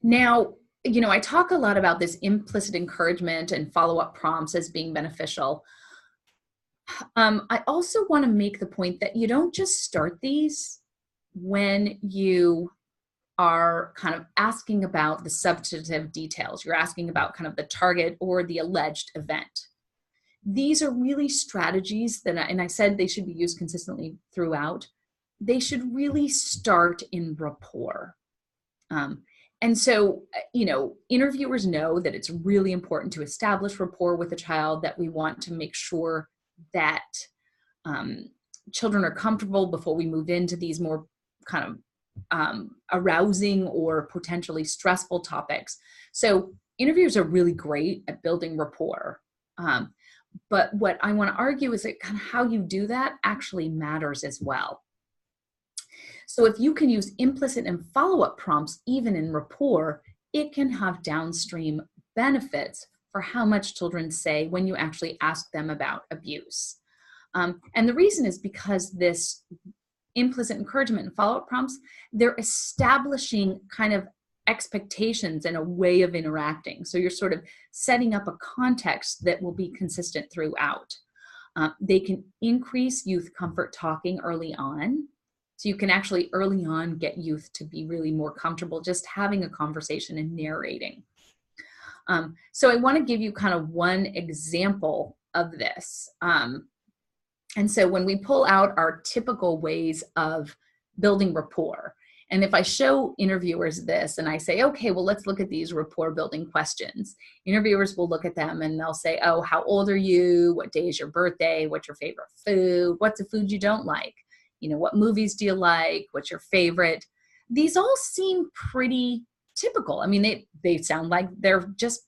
Now, I talk a lot about this implicit encouragement and follow-up prompts as being beneficial. I also want to make the point that you don't just start these when you are kind of asking about the substantive details. You're asking about kind of the target or the alleged event. These are really strategies that, and I said they should be used consistently throughout. They should really start in rapport. And so, interviewers know that it's really important to establish rapport with a child, that we want to make sure that children are comfortable before we move into these more kind of arousing or potentially stressful topics. So interviewers are really great at building rapport. But what I want to argue is that kind of how you do that actually matters as well. So if you can use implicit and follow-up prompts, even in rapport, it can have downstream benefits for how much children say when you actually ask them about abuse. And the reason is because this implicit encouragement and follow-up prompts, they're establishing kind of expectations and a way of interacting. So you're sort of setting up a context that will be consistent throughout. They can increase youth comfort talking early on. So you can actually early on get youth to be really more comfortable just having a conversation and narrating. So I want to give you kind of one example of this. And so when we pull out our typical ways of building rapport, and if I show interviewers this and I say, okay, well, let's look at these rapport building questions. Interviewers will look at them and they'll say, oh, how old are you? What day is your birthday? What's your favorite food? What's a food you don't like? You know, what movies do you like? What's your favorite? These all seem pretty typical. I mean, they sound like they're just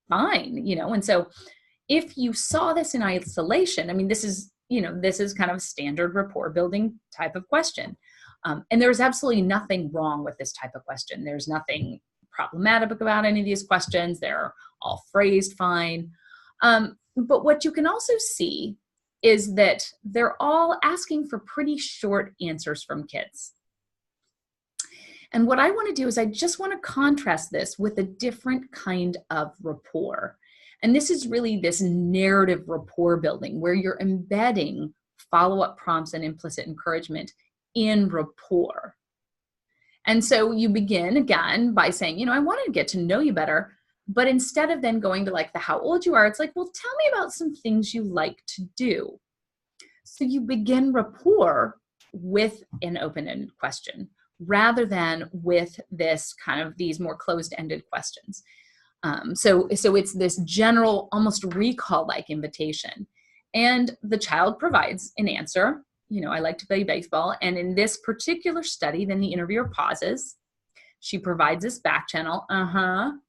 fine, you know? And so if you saw this in isolation, I mean, this is kind of standard rapport building type of question. And there's absolutely nothing wrong with this type of question. There's nothing problematic about any of these questions. They're all phrased fine. But what you can also see is that they're all asking for pretty short answers from kids. And what I want to do is I just want to contrast this with a different kind of rapport. And this is really this narrative rapport building where you're embedding follow-up prompts and implicit encouragement in rapport. And so you begin again by saying, you know, I want to get to know you better, but instead of then going to like the how old you are, it's like, well, tell me about some things you like to do. So you begin rapport with an open-ended question rather than with this kind of these more closed-ended questions. So it's this general, almost recall-like invitation. And the child provides an answer. You know, I like to play baseball. And in this particular study, then the interviewer pauses. She provides this back channel, and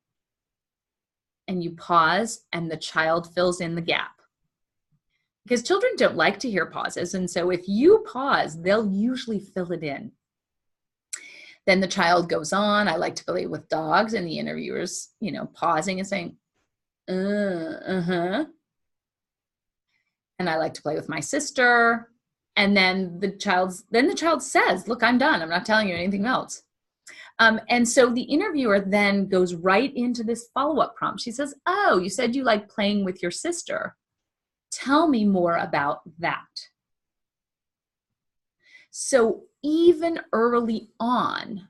you pause, and the child fills in the gap. Because children don't like to hear pauses. And so if you pause, they'll usually fill it in. Then the child goes on, I like to play with dogs, and the interviewer's, you know, pausing and saying, and I like to play with my sister. And then the child says, look, I'm done. I'm not telling you anything else. And so the interviewer then goes right into this follow-up prompt. She says, oh, you said you like playing with your sister. Tell me more about that. So even early on,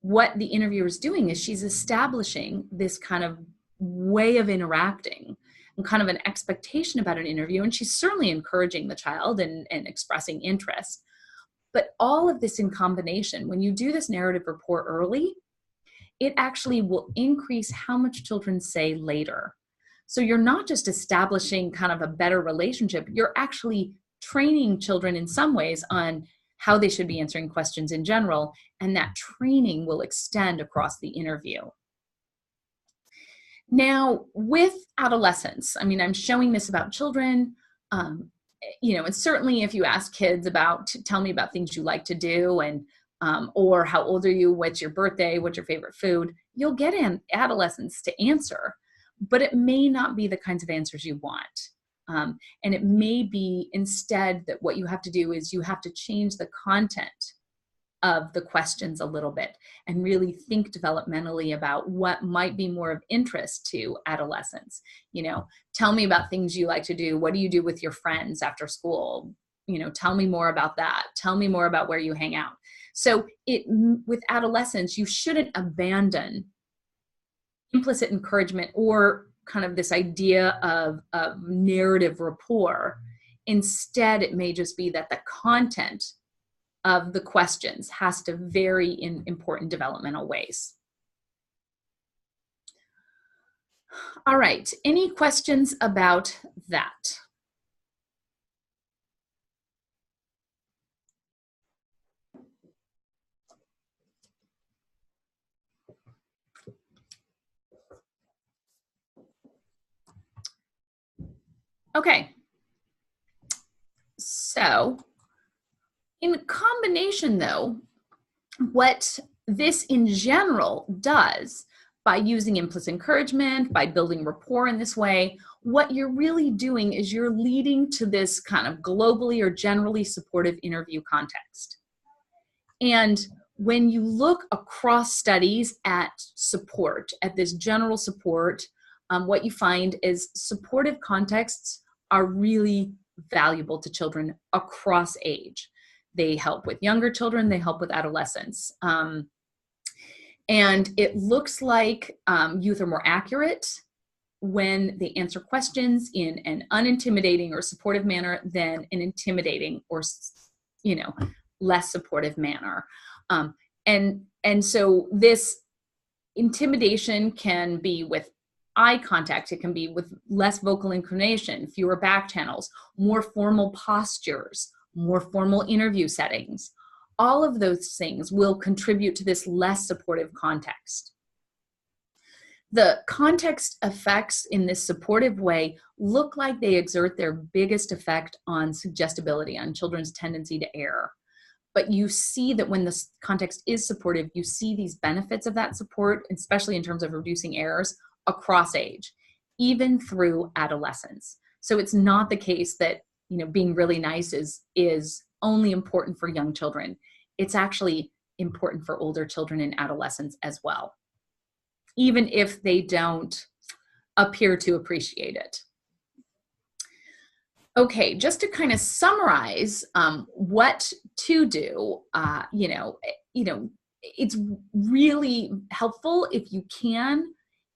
what the interviewer is doing is she's establishing this kind of way of interacting and kind of an expectation about an interview. And she's certainly encouraging the child and expressing interest. But all of this in combination, when you do this narrative rapport early, it actually will increase how much children say later. So you're not just establishing kind of a better relationship, you're actually training children in some ways on how they should be answering questions in general, and that training will extend across the interview. Now, with adolescents, I mean, I'm showing this about children, you know, and certainly if you ask kids about, tell me about things you like to do, and or how old are you, what's your birthday, what's your favorite food, you'll get adolescents to answer, but it may not be the kinds of answers you want. And it may be instead that what you have to do is you have to change the content of the questions a little bit and really think developmentally about what might be more of interest to adolescents. You know, tell me about things you like to do. What do you do with your friends after school? You know, tell me more about that. Tell me more about where you hang out. So with adolescents, you shouldn't abandon implicit encouragement or kind of this idea of narrative rapport. Instead, it may just be that the content of the questions has to vary in important developmental ways. All right, any questions about that? Okay, so in combination though, what this in general does By using implicit encouragement, by building rapport in this way, what you're really doing is you're leading to this kind of globally or generally supportive interview context. And when you look across studies at support, at this general support, what you find is supportive contexts are really valuable to children across age. They help with younger children, they help with adolescents. And it looks like youth are more accurate when they answer questions in an unintimidating or supportive manner than an intimidating or, less supportive manner. And so this intimidation can be with eye contact, it can be with less vocal inclination, fewer back channels, more formal postures, more formal interview settings. All of those things will contribute to this less supportive context. The context effects in this supportive way look like they exert their biggest effect on suggestibility, on children's tendency to err. But you see that when the context is supportive, you see these benefits of that support, especially in terms of reducing errors across age, even through adolescence. So it's not the case that, being really nice is only important for young children. It's actually important for older children and adolescents as well, even if they don't appear to appreciate it. Okay, just to kind of summarize what to do, it's really helpful if you can,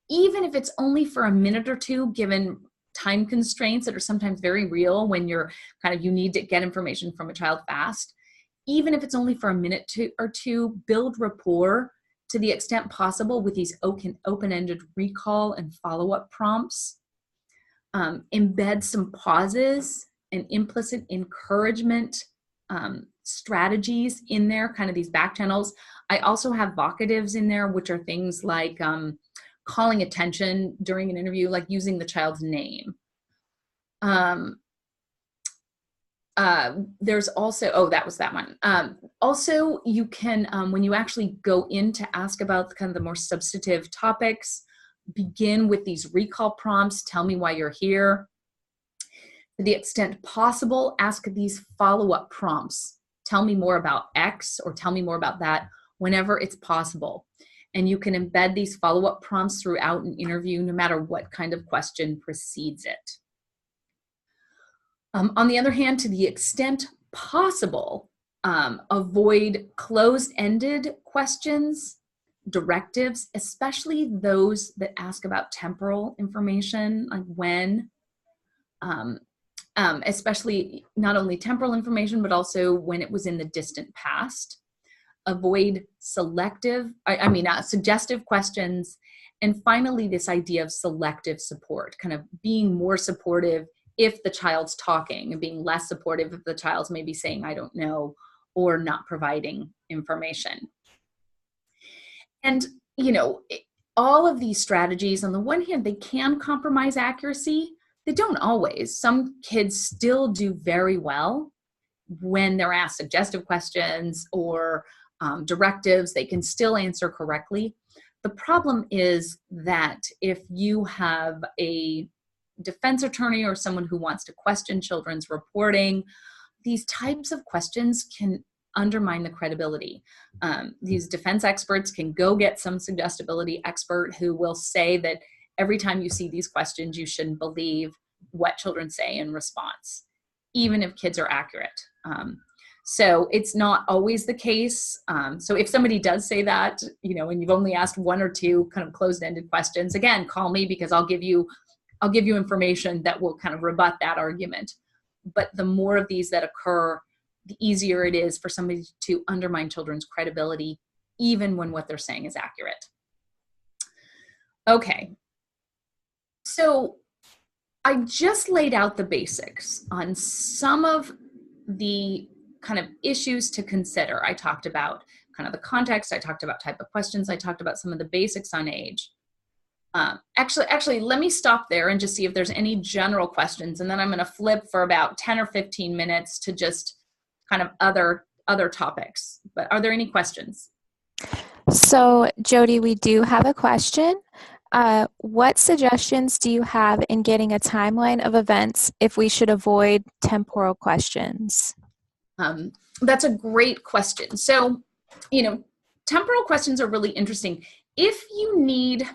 even if it's only for a minute or two, given time constraints that are sometimes very real when you need to get information from a child fast. Even if it's only for a minute or two, build rapport to the extent possible with these open-ended recall and follow-up prompts. Embed some pauses and implicit encouragement strategies in there, kind of these back channels. I also have vocatives in there, which are things like calling attention during an interview, like using the child's name. There's also, that was that one. Also, you can, when you actually go in to ask about kind of the more substantive topics, begin with these recall prompts. Tell me why you're here. To the extent possible, ask these follow-up prompts. Tell me more about X or tell me more about that whenever it's possible. And you can embed these follow-up prompts throughout an interview, no matter what kind of question precedes it. On the other hand, to the extent possible, avoid closed-ended questions, directives, especially those that ask about temporal information, like when, especially not only temporal information, but also when it was in the distant past. Avoid suggestive questions. And finally, this idea of selective support, kind of being more supportive if the child's talking and being less supportive if the child's maybe saying, I don't know, or not providing information. And, all of these strategies, on the one hand, they can compromise accuracy. They don't always. Some kids still do very well when they're asked suggestive questions or directives. They can still answer correctly. The problem is that if you have a defense attorney or someone who wants to question children's reporting, these types of questions can undermine the credibility. These defense experts can go get some suggestibility expert who will say that every time you see these questions, you shouldn't believe what children say in response, even if kids are accurate. So it's not always the case. So if somebody does say that, and you've only asked one or two kind of closed-ended questions, again, call me because I'll give you information that will kind of rebut that argument. But the more of these that occur, the easier it is for somebody to undermine children's credibility, even when what they're saying is accurate. Okay. So I just laid out the basics on some of the kind of issues to consider. I talked about kind of the context. I talked about type of questions. I talked about some of the basics on age. Actually, let me stop there and just see if there's any general questions. And then I'm going to flip for about 10 or 15 minutes to just kind of other topics. But are there any questions? So, Jodi, we do have a question. What suggestions do you have in getting a timeline of events if we should avoid temporal questions? Um, that's a great question. So, temporal questions are really interesting. If you need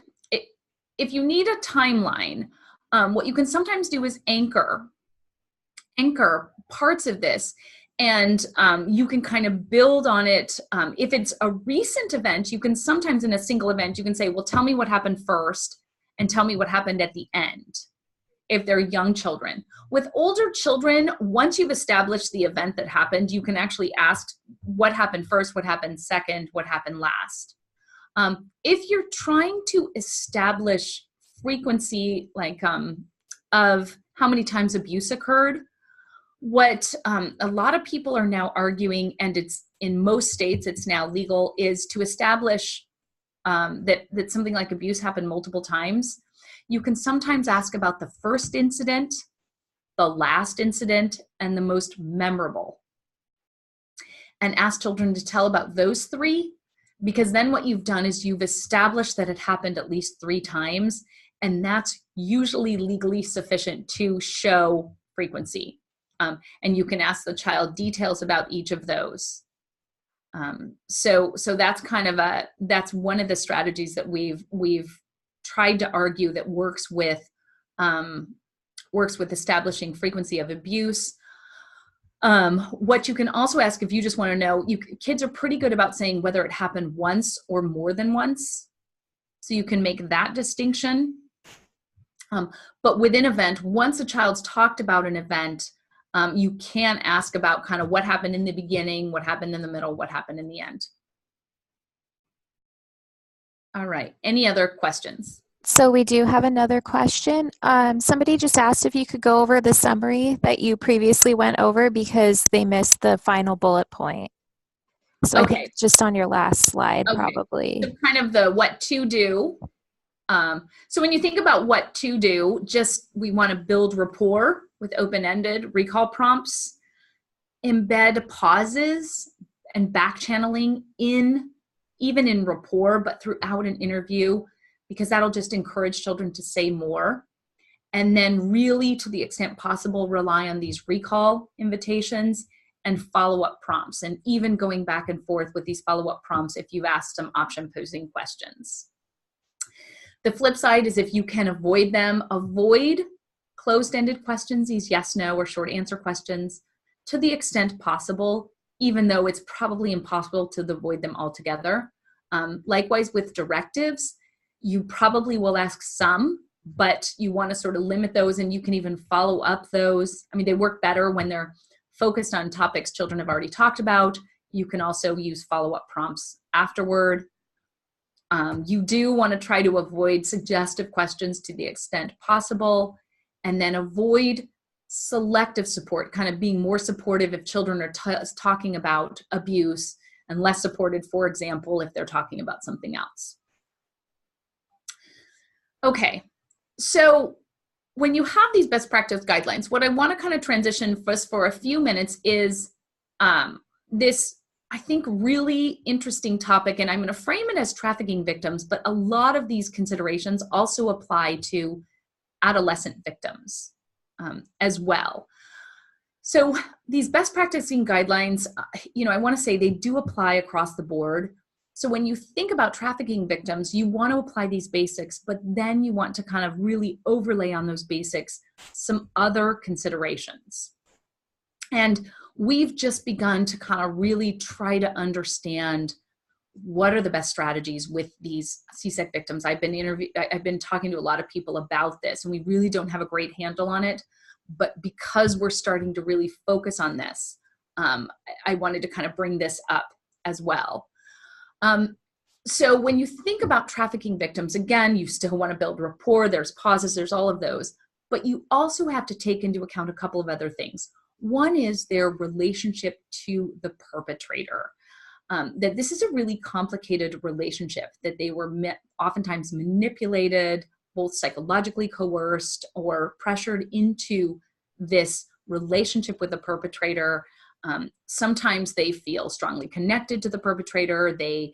if you need a timeline, what you can sometimes do is anchor parts of this, and you can kind of build on it. If it's a recent event, you can sometimes in a single event, you can say, well, tell me what happened first and tell me what happened at the end, if they're young children. With older children, once you've established the event that happened, you can actually ask what happened first, what happened second, what happened last. If you're trying to establish frequency, like of how many times abuse occurred, what a lot of people are now arguing, and it's in most states it's now legal, is to establish that something like abuse happened multiple times. You can sometimes ask about the first incident, the last incident, and the most memorable, and ask children to tell about those three, because then what you've done is you've established that it happened at least 3 times, and that's usually legally sufficient to show frequency. And you can ask the child details about each of those. So that's that's one of the strategies that we've tried to argue that works with establishing frequency of abuse. What you can also ask, if you just want to know, kids are pretty good about saying whether it happened once or more than once. So you can make that distinction. But with an event, once a child's talked about an event, you can ask about kind of what happened in the beginning, what happened in the middle, what happened in the end. All right. Any other questions? So we do have another question. Somebody just asked if you could go over the summary that you previously went over because they missed the final bullet point. So Okay. I think just on your last slide, Okay. probably. So kind of the what to do. So when you think about what to do, we want to build rapport with open-ended recall prompts, embed pauses and back channeling even in rapport, but throughout an interview, because that'll just encourage children to say more. And then really, to the extent possible, rely on these recall invitations and follow-up prompts, and even going back and forth with these follow-up prompts if you've asked some option posing questions. The flip side is, if you can avoid them, avoid closed-ended questions, these yes, no, or short answer questions, to the extent possible, even though it's probably impossible to avoid them altogether. Likewise with directives, you probably will ask some, but you want to sort of limit those, and you can even follow up those. I mean, they work better when they're focused on topics children have already talked about. You can also use follow-up prompts afterward. You do want to try to avoid suggestive questions to the extent possible, and then avoid selective support, kind of being more supportive if children are talking about abuse, and less supported, for example, if they're talking about something else. Okay, so when you have these best practice guidelines, what I want to kind of transition first for a few minutes is this, I think, really interesting topic, and I'm going to frame it as trafficking victims, but a lot of these considerations also apply to adolescent victims as well. So these best practicing guidelines, I want to say they do apply across the board. So when you think about trafficking victims, you want to apply these basics, but then you want to kind of really overlay on those basics some other considerations. And we've just begun to kind of really try to understand what are the best strategies with these CSEC victims. I've been talking to a lot of people about this, and we really don't have a great handle on it. But because we're starting to really focus on this, I wanted to kind of bring this up as well. So when you think about trafficking victims, again, you still want to build rapport. There's pauses, there's all of those. But you also have to take into account a couple of other things. One is their relationship to the perpetrator. That this is a really complicated relationship, that they were oftentimes manipulated, both psychologically coerced or pressured into this relationship with the perpetrator. Sometimes they feel strongly connected to the perpetrator. They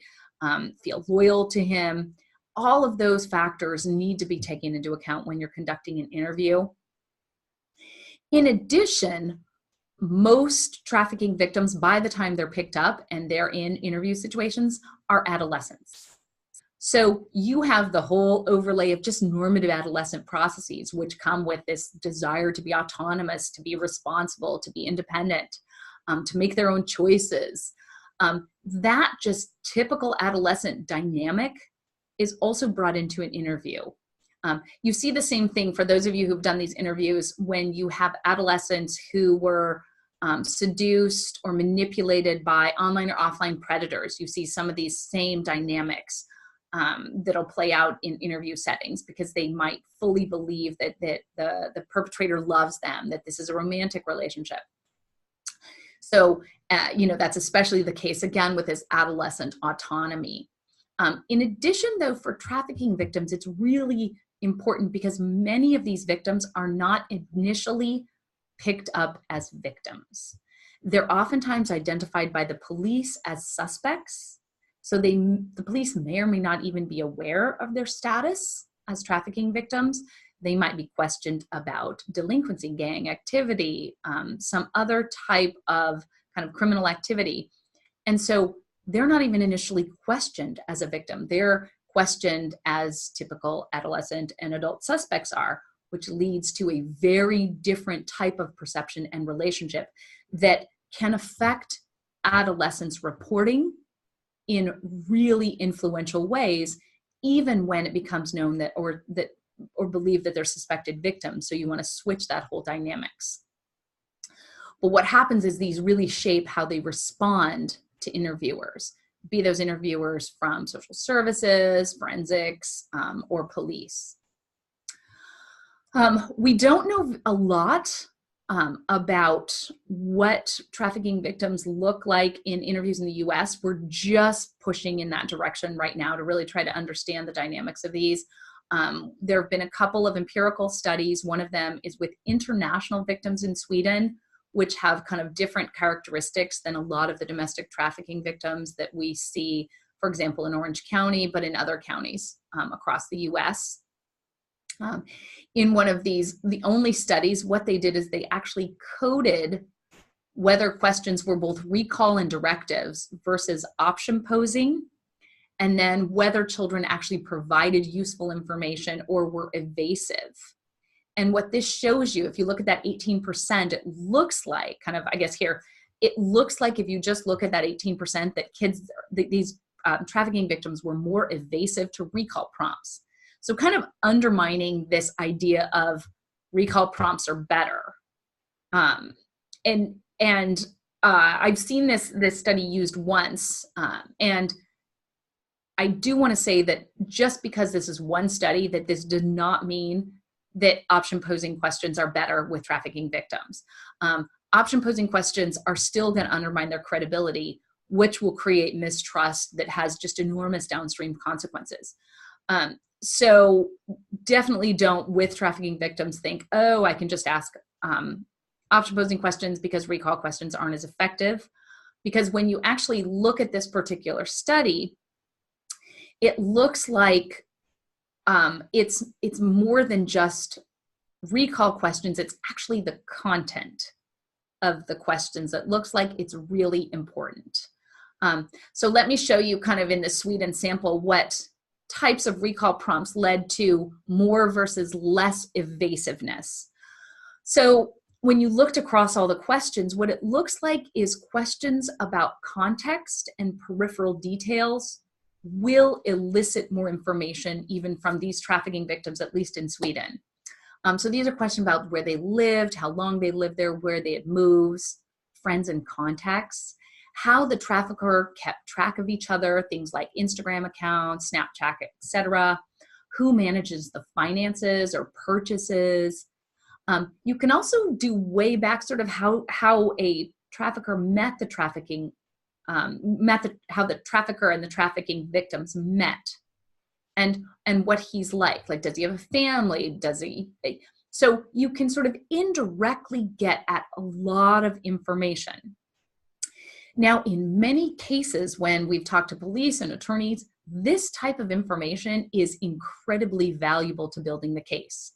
feel loyal to him. All of those factors need to be taken into account when you're conducting an interview. In addition, most trafficking victims, by the time they're picked up and they're in interview situations, are adolescents. So you have the whole overlay of just normative adolescent processes, which come with this desire to be autonomous, to be responsible, to be independent, to make their own choices. That just typical adolescent dynamic is also brought into an interview. You see the same thing for those of you who've done these interviews when you have adolescents who were seduced or manipulated by online or offline predators. You see some of these same dynamics that'll play out in interview settings because they might fully believe that the perpetrator loves them, that this is a romantic relationship. So, that's especially the case, again, with this adolescent autonomy. In addition, though, for trafficking victims, it's really important because many of these victims are not initially picked up as victims. They're oftentimes identified by the police as suspects. So the police may or may not even be aware of their status as trafficking victims. They might be questioned about delinquency, gang activity, some other type of kind of criminal activity. And so they're not even initially questioned as a victim. They're questioned as typical adolescent and adult suspects are, which leads to a very different type of perception and relationship that can affect adolescents' reporting in really influential ways, even when it becomes known that or believed that they're suspected victims. So you want to switch that whole dynamics. But what happens is these really shape how they respond to interviewers, be those interviewers from social services, forensics, or police. We don't know a lot about what trafficking victims look like in interviews in the US. We're just pushing in that direction right now to really try to understand the dynamics of these. There have been a couple of empirical studies. One of them is with international victims in Sweden, which have kind of different characteristics than a lot of the domestic trafficking victims that we see, for example, in Orange County, but in other counties across the US. In one of these, the only studies, what they did is they actually coded whether questions were both recall and directives versus option posing, and then whether children actually provided useful information or were evasive. And what this shows you, if you look at that 18%, it looks like kind of, I guess here, it looks like if you just look at that 18% that these trafficking victims were more evasive to recall prompts. So kind of undermining this idea of recall prompts are better. And I've seen this study used once, and I do want to say that just because this is one study, that this does not mean that option posing questions are better with trafficking victims. Option posing questions are still going to undermine their credibility, which will create mistrust that has just enormous downstream consequences. So definitely don't, with trafficking victims, think, oh, I can just ask option posing questions because recall questions aren't as effective. Because when you actually look at this particular study, it looks like it's more than just recall questions. It's actually the content of the questions that looks like it's really important. So let me show you kind of in the Sweden sample what types of recall prompts led to more versus less evasiveness. So when you looked across all the questions, what it looks like is questions about context and peripheral details will elicit more information even from these trafficking victims, at least in Sweden. So these are questions about where they lived, how long they lived there, where they had moved, friends and contacts, how the trafficker kept track of each other, things like Instagram accounts, Snapchat, etc., who manages the finances or purchases. You can also do way back sort of how a trafficker met the trafficking, how the trafficker and the trafficking victims met, and what he's like. Like, does he have a family? Does he? So you can sort of indirectly get at a lot of information. Now, in many cases, when we've talked to police and attorneys, this type of information is incredibly valuable to building the case.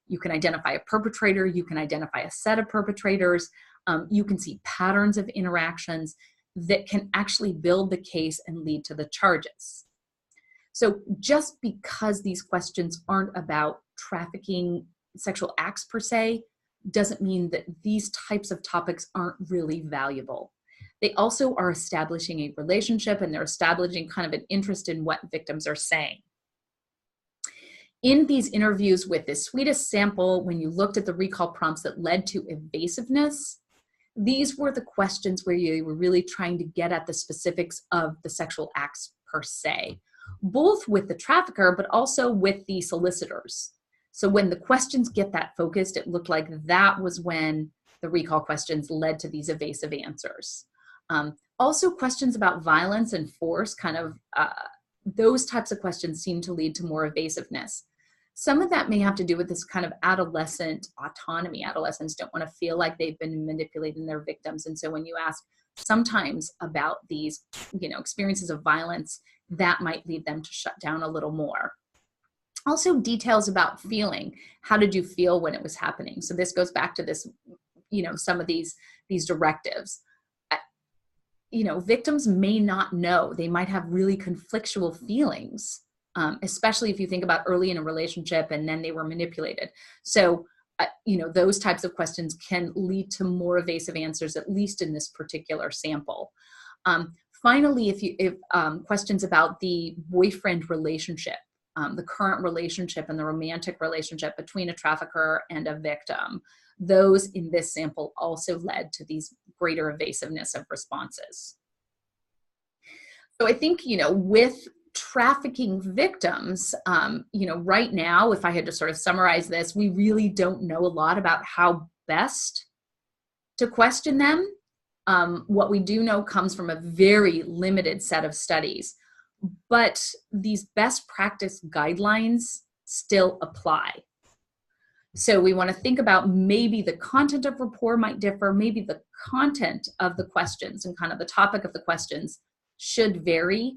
You can identify a perpetrator, you can identify a set of perpetrators, you can see patterns of interactions that can actually build the case and lead to the charges. So just because these questions aren't about trafficking sexual acts per se, doesn't mean that these types of topics aren't really valuable. They also are establishing a relationship, and they're establishing kind of an interest in what victims are saying. In these interviews with this sweetest sample, when you looked at the recall prompts that led to evasiveness, these were the questions where you were really trying to get at the specifics of the sexual acts per se, both with the trafficker, but also with the solicitors. So when the questions get that focused, it looked like that was when the recall questions led to these evasive answers. Also, questions about violence and force, those types of questions seem to lead to more evasiveness. Some of that may have to do with this kind of adolescent autonomy. Adolescents don't want to feel like they've been manipulating their victims. And so when you ask sometimes about these, experiences of violence, that might lead them to shut down a little more. Also, details about feeling. How did you feel when it was happening? So this goes back to this, some of these directives. Victims may not know. They might have really conflictual feelings, especially if you think about early in a relationship and then they were manipulated. So, those types of questions can lead to more evasive answers, at least in this particular sample. Finally, if questions about the boyfriend relationship, the current relationship and the romantic relationship between a trafficker and a victim, those in this sample also led to these greater evasiveness of responses. So I think, with trafficking victims, right now, if I had to sort of summarize this, we really don't know a lot about how best to question them. What we do know comes from a very limited set of studies, but these best practice guidelines still apply. So we want to think about maybe the content of rapport might differ, maybe the content of the questions and kind of the topic of the questions should vary,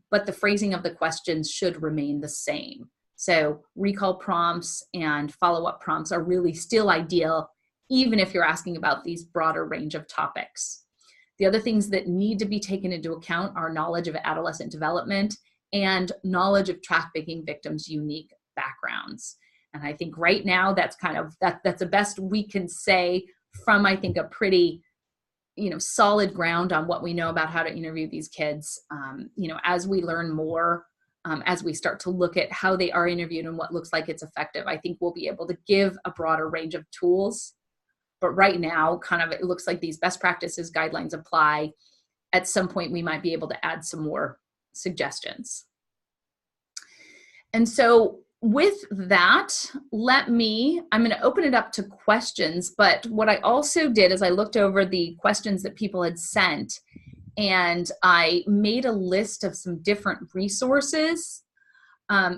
but the phrasing of the questions should remain the same. So recall prompts and follow-up prompts are really still ideal, even if you're asking about these broader range of topics. The other things that need to be taken into account are knowledge of adolescent development and knowledge of trafficking victims' unique backgrounds. And I think right now that's that's the best we can say from, I think, a pretty, solid ground on what we know about how to interview these kids. As we learn more, as we start to look at how they are interviewed and what looks like it's effective, I think we'll be able to give a broader range of tools. But right now, it looks like these best practices guidelines apply. At some point, we might be able to add some more suggestions. And so with that, I'm going to open it up to questions. But what I also did is I looked over the questions that people had sent, and I made a list of some different resources.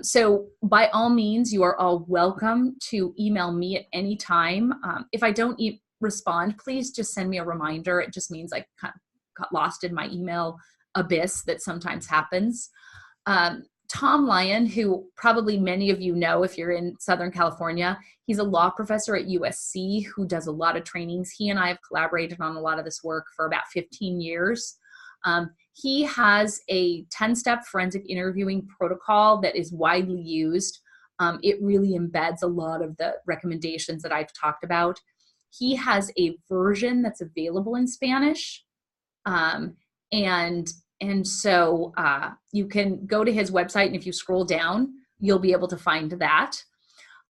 So by all means, you are all welcome to email me at any time. If I don't respond, please just send me a reminder. It just means I got lost in my email abyss that sometimes happens. Tom Lyon, who probably many of you know if you're in Southern California, he's a law professor at USC who does a lot of trainings. He and I have collaborated on a lot of this work for about 15 years. He has a 10-step forensic interviewing protocol that is widely used. It really embeds a lot of the recommendations that I've talked about. He has a version that's available in Spanish. And so you can go to his website, and if you scroll down, you'll be able to find that.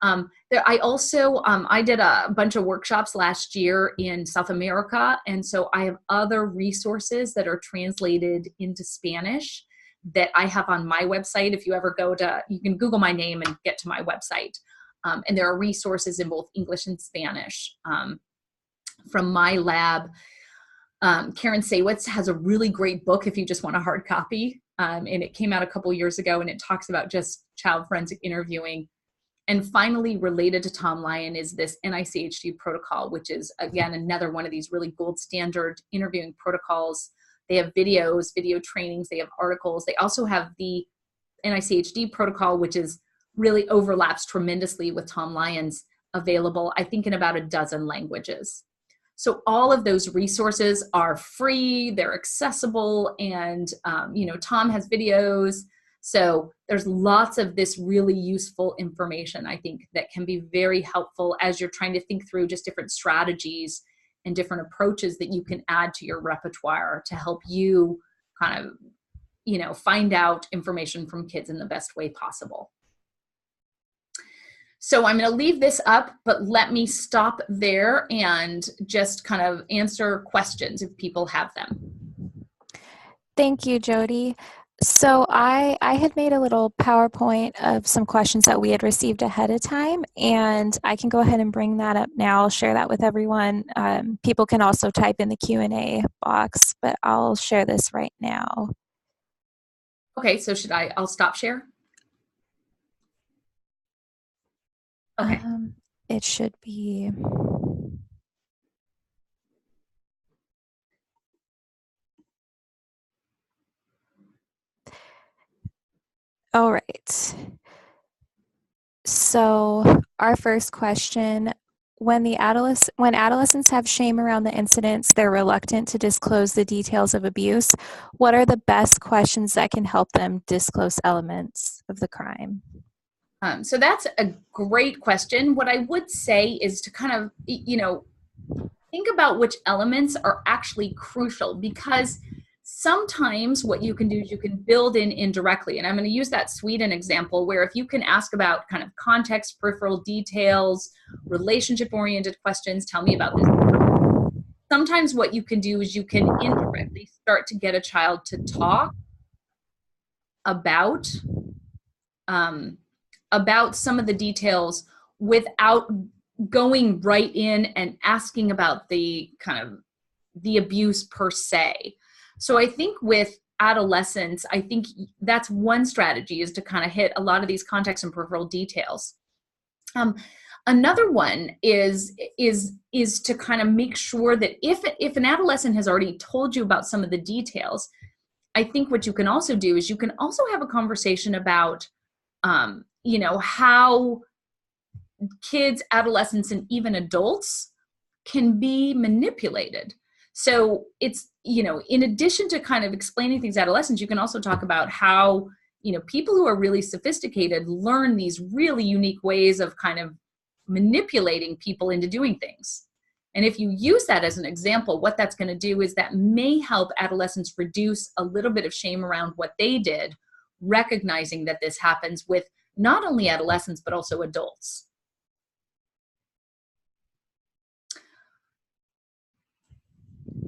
I did a bunch of workshops last year in South America, and so I have other resources that are translated into Spanish that I have on my website. If you ever you can Google my name and get to my website. And there are resources in both English and Spanish from my lab. Karen Saywitz has a really great book if you just want a hard copy. And it came out a couple years ago, and it talks about just child forensic interviewing. And finally, related to Tom Lyon is this NICHD protocol, which is, again, another one of these really gold standard interviewing protocols. They have videos, video trainings, they have articles. They also have the NICHD protocol, which is really overlaps tremendously with Tom Lyon's, available, I think, in about a dozen languages. So all of those resources are free, they're accessible, and Tom has videos. So there's lots of this really useful information, I think, that can be very helpful as you're trying to think through just different strategies and different approaches that you can add to your repertoire to help you kind of, find out information from kids in the best way possible. So I'm going to leave this up, but let me stop there and just kind of answer questions if people have them. Thank you, Jodi. So I had made a little PowerPoint of some questions that we had received ahead of time, and I can go ahead and bring that up now. I'll share that with everyone. People can also type in the Q&A box, but I'll share this right now. Okay, so I'll stop share? Okay. It should be. All right. So our first question, when adolescents have shame around the incidents, they're reluctant to disclose the details of abuse. What are the best questions that can help them disclose elements of the crime? So that's a great question. What I would say is to kind of, think about which elements are actually crucial, because sometimes what you can do is you can build in indirectly. And I'm going to use that Sweden example where if you can ask about kind of context, peripheral details, relationship-oriented questions, tell me about this. Sometimes what you can do is you can indirectly start to get a child to talk about some of the details without going right in and asking about the kind of the abuse per se. So I think with adolescents, I think that's one strategy, is to kind of hit a lot of these context and peripheral details. Another one is to kind of make sure that if an adolescent has already told you about some of the details, I think what you can also do is you can also have a conversation about how kids, adolescents, and even adults can be manipulated. So it's, in addition to kind of explaining things to adolescents, you can also talk about how, people who are really sophisticated learn these really unique ways of kind of manipulating people into doing things. And if you use that as an example, what that's going to do is that may help adolescents reduce a little bit of shame around what they did, recognizing that this happens with not only adolescents, but also adults.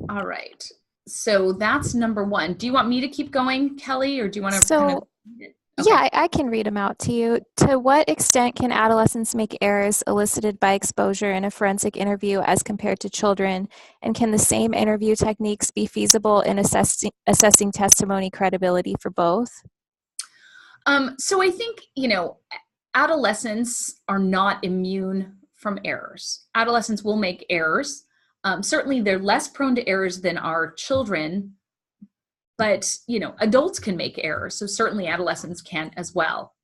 All right. So that's number one. Do you want me to keep going, Kelly, or do you want to kind of... Okay. Yeah, I can read them out to you. To what extent can adolescents make errors elicited by exposure in a forensic interview as compared to children? And can the same interview techniques be feasible in assessing testimony credibility for both? So I think, adolescents are not immune from errors. Adolescents will make errors. Certainly they're less prone to errors than our children, but, adults can make errors. So certainly adolescents can as well.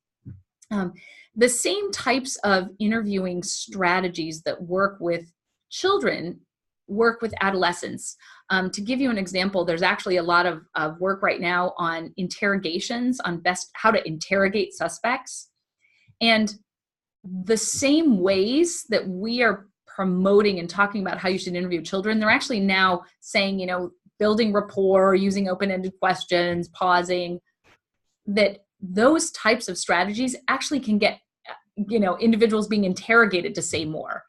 The same types of interviewing strategies that work with children work with adolescents. To give you an example, there's actually a lot of work right now on interrogations, on how to interrogate suspects. And the same ways that we are promoting and talking about how you should interview children, they're actually now saying, building rapport, using open-ended questions, pausing, that those types of strategies actually can get, individuals being interrogated to say more,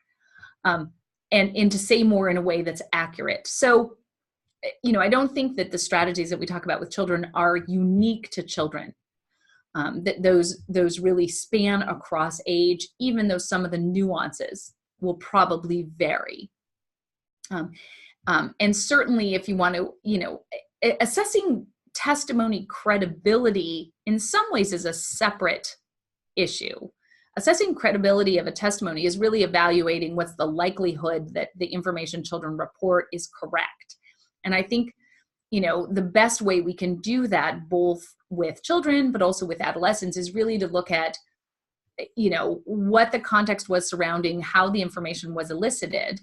and to say more in a way that's accurate. So, I don't think that the strategies that we talk about with children are unique to children. That those really span across age, even though some of the nuances will probably vary. And certainly if you want to, assessing testimony credibility in some ways is a separate issue. assessing credibility of a testimony is really evaluating what's the likelihood that the information children report is correct. And I think, the best way we can do that, both with children, but also with adolescents, is really to look at, what the context was surrounding how the information was elicited.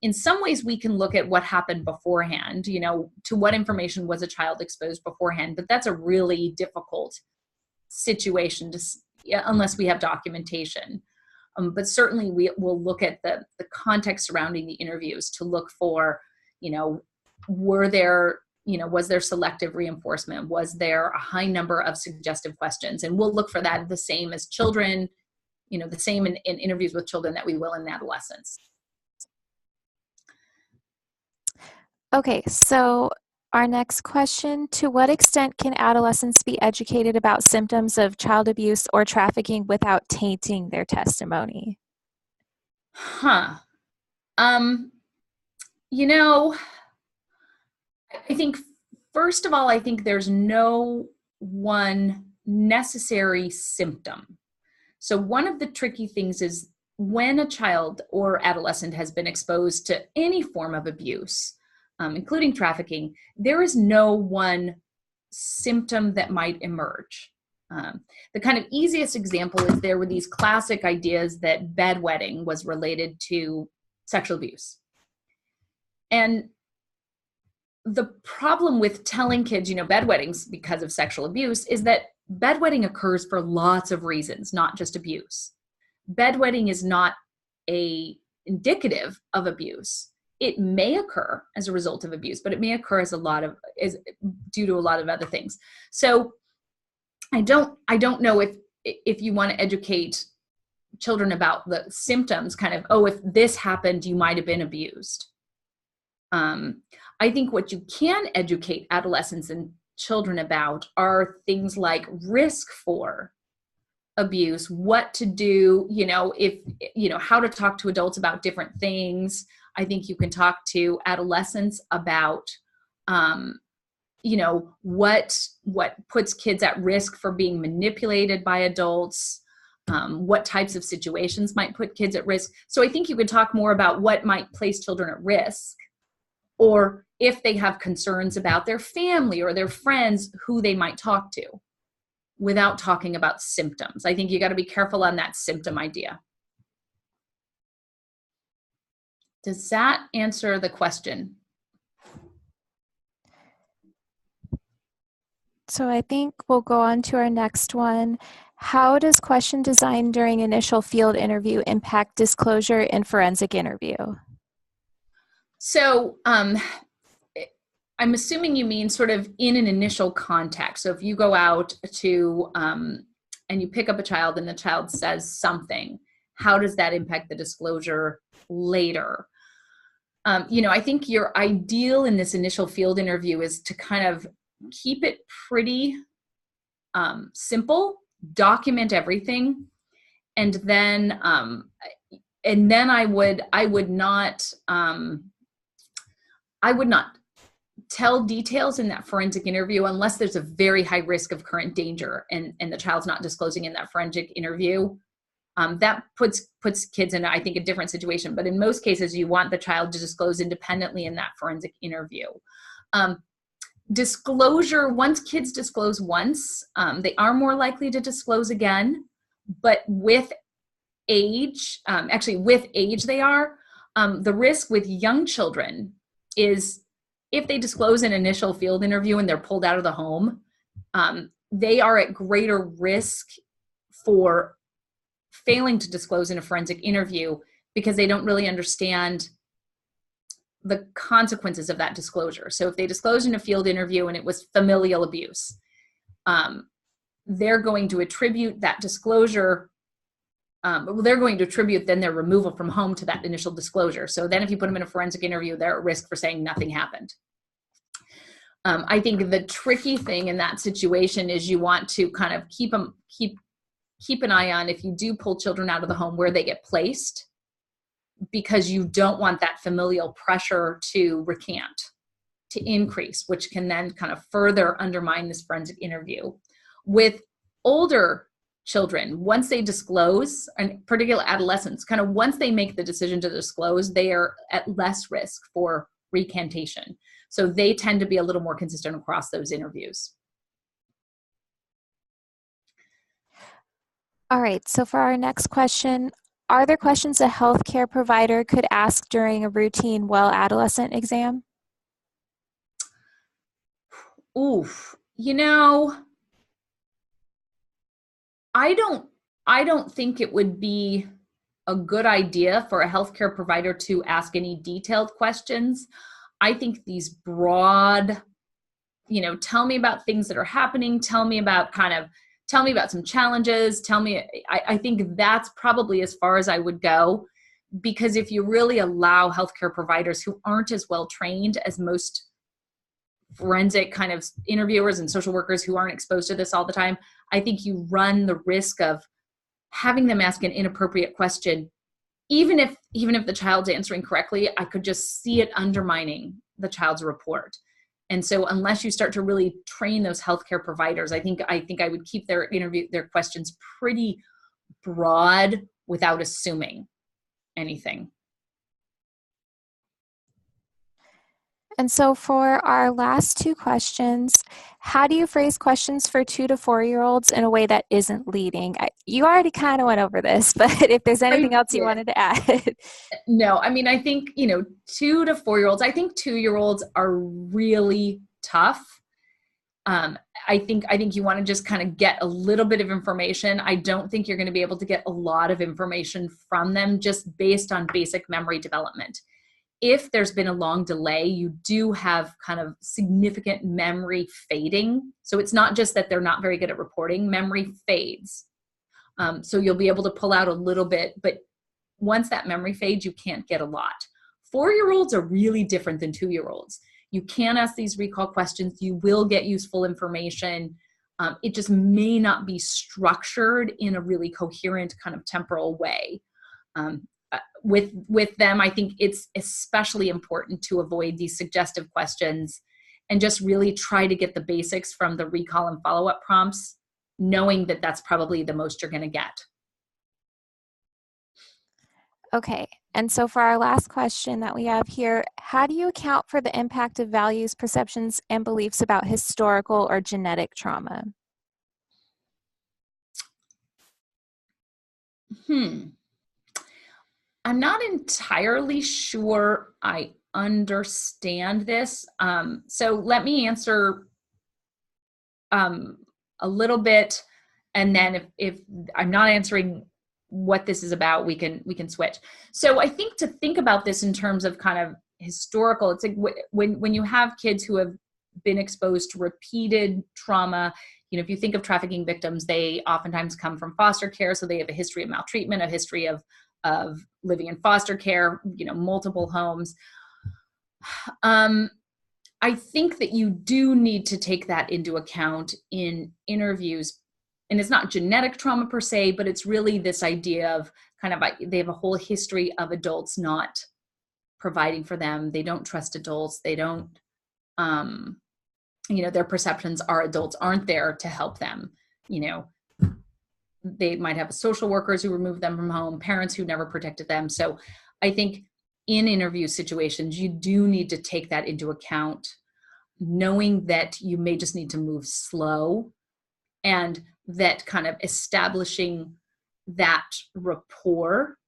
In some ways, we can look at what happened beforehand, to what information was a child exposed beforehand, but that's a really difficult situation unless we have documentation. But certainly we will look at the context surrounding the interviews to look for, was there selective reinforcement? Was there a high number of suggestive questions? And we'll look for that the same as children, the same in interviews with children that we will in adolescents. Okay, so our next question, to what extent can adolescents be educated about symptoms of child abuse or trafficking without tainting their testimony? I think, first of all, I think there's no one necessary symptom. So one of the tricky things is when a child or adolescent has been exposed to any form of abuse, including trafficking, there is no one symptom that might emerge. The kind of easiest example is there were these classic ideas that bedwetting was related to sexual abuse. And the problem with telling kids, bedwettings because of sexual abuse is that bedwetting occurs for lots of reasons, not just abuse. Bedwetting is not indicative of abuse. It may occur as a result of abuse, but it may occur as due to a lot of other things. So I don't know if you want to educate children about the symptoms, kind of, if this happened, you might have been abused. I think what you can educate adolescents and children about are things like risk for abuse, what to do, how to talk to adults about different things. I think you can talk to adolescents about, what puts kids at risk for being manipulated by adults, what types of situations might put kids at risk. So I think you can talk more about what might place children at risk, or if they have concerns about their family or their friends, who they might talk to, without talking about symptoms. I think you got to be careful on that symptom idea. Does that answer the question? So I think we'll go on to our next one. How does question design during initial field interview impact disclosure in forensic interview? So I'm assuming you mean sort of in an initial context. So if you go out to and you pick up a child and the child says something, how does that impact the disclosure later? I think your ideal in this initial field interview is to kind of keep it pretty simple, document everything, and then I would not tell details in that forensic interview unless there's a very high risk of current danger and the child's not disclosing in that forensic interview. That puts kids in, I think, a different situation. But in most cases, you want the child to disclose independently in that forensic interview. Disclosure, once kids disclose once, they are more likely to disclose again. But with age, they are. The risk with young children is if they disclose an initial field interview and they're pulled out of the home, they are at greater risk for failing to disclose in a forensic interview because they don't really understand the consequences of that disclosure. So if they disclosed in a field interview and it was familial abuse, they're going to attribute that disclosure, they're going to attribute then their removal from home to that initial disclosure. So then if you put them in a forensic interview, they're at risk for saying nothing happened. I think the tricky thing in that situation is you want to kind of keep an eye on, if you do pull children out of the home, where they get placed, because you don't want that familial pressure to recant, to increase, which can then kind of further undermine this forensic interview. With older children, once they disclose, and particularly adolescents, kind of once they make the decision to disclose, they are at less risk for recantation. So they tend to be a little more consistent across those interviews. All right, so for our next question, are there questions a healthcare provider could ask during a routine well-adolescent exam? Oof, you know, I don't think it would be a good idea for a healthcare provider to ask any detailed questions. I think these broad, tell me about things that are happening, tell me about some challenges, I think that's probably as far as I would go, because if you really allow healthcare providers who aren't as well trained as most forensic kind of interviewers and social workers who aren't exposed to this all the time, I think you run the risk of having them ask an inappropriate question. Even if the child's answering correctly, I could just see it undermining the child's report. And so unless you start to really train those healthcare providers, I think I would keep their questions pretty broad without assuming anything. And so for our last two questions, how do you phrase questions for 2 to 4-year-olds in a way that isn't leading? You already kind of went over this, but if there's anything else you wanted to add. No, I mean, I think, 2 to 4-year-olds, I think 2-year-olds are really tough. I think you want to just kind of get a little bit of information. I don't think you're going to be able to get a lot of information from them just based on basic memory development. If there's been a long delay, you do have kind of significant memory fading. So it's not just that they're not very good at reporting, memory fades. So you'll be able to pull out a little bit, but once that memory fades, you can't get a lot. 4-year-olds are really different than 2-year-olds. You can ask these recall questions. You will get useful information. It just may not be structured in a really coherent kind of temporal way. With them, I think it's especially important to avoid these suggestive questions and just really try to get the basics from the recall and follow-up prompts, knowing that that's probably the most you're going to get. Okay, and so for our last question that we have here, how do you account for the impact of values, perceptions, and beliefs about historical or genetic trauma? I'm not entirely sure I understand this. So let me answer a little bit, and then if I'm not answering what this is about, we can switch. So I think to think about this in terms of kind of historical, it's like when you have kids who have been exposed to repeated trauma, if you think of trafficking victims, they oftentimes come from foster care, so they have a history of maltreatment, a history of living in foster care, multiple homes. I think that you do need to take that into account in interviews. And it's not genetic trauma per se, but it's really this idea of kind of, they have a whole history of adults not providing for them. They don't trust adults. They don't, their perceptions are adults aren't there to help them. They might have social workers who remove them from home, parents who never protected them. So I think in interview situations, you do need to take that into account, knowing that you may just need to move slow, and that kind of establishing that rapport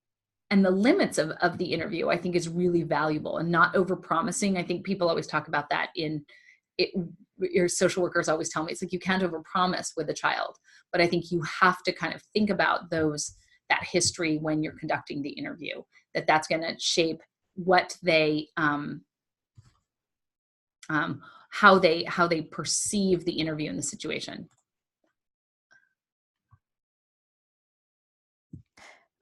and the limits of the interview, I think, is really valuable, and not overpromising. I think people always talk about that your social workers always tell me, it's like you can't overpromise with a child, but I think you have to kind of think about that history when you're conducting the interview, that's going to shape what they how they perceive the interview in the situation.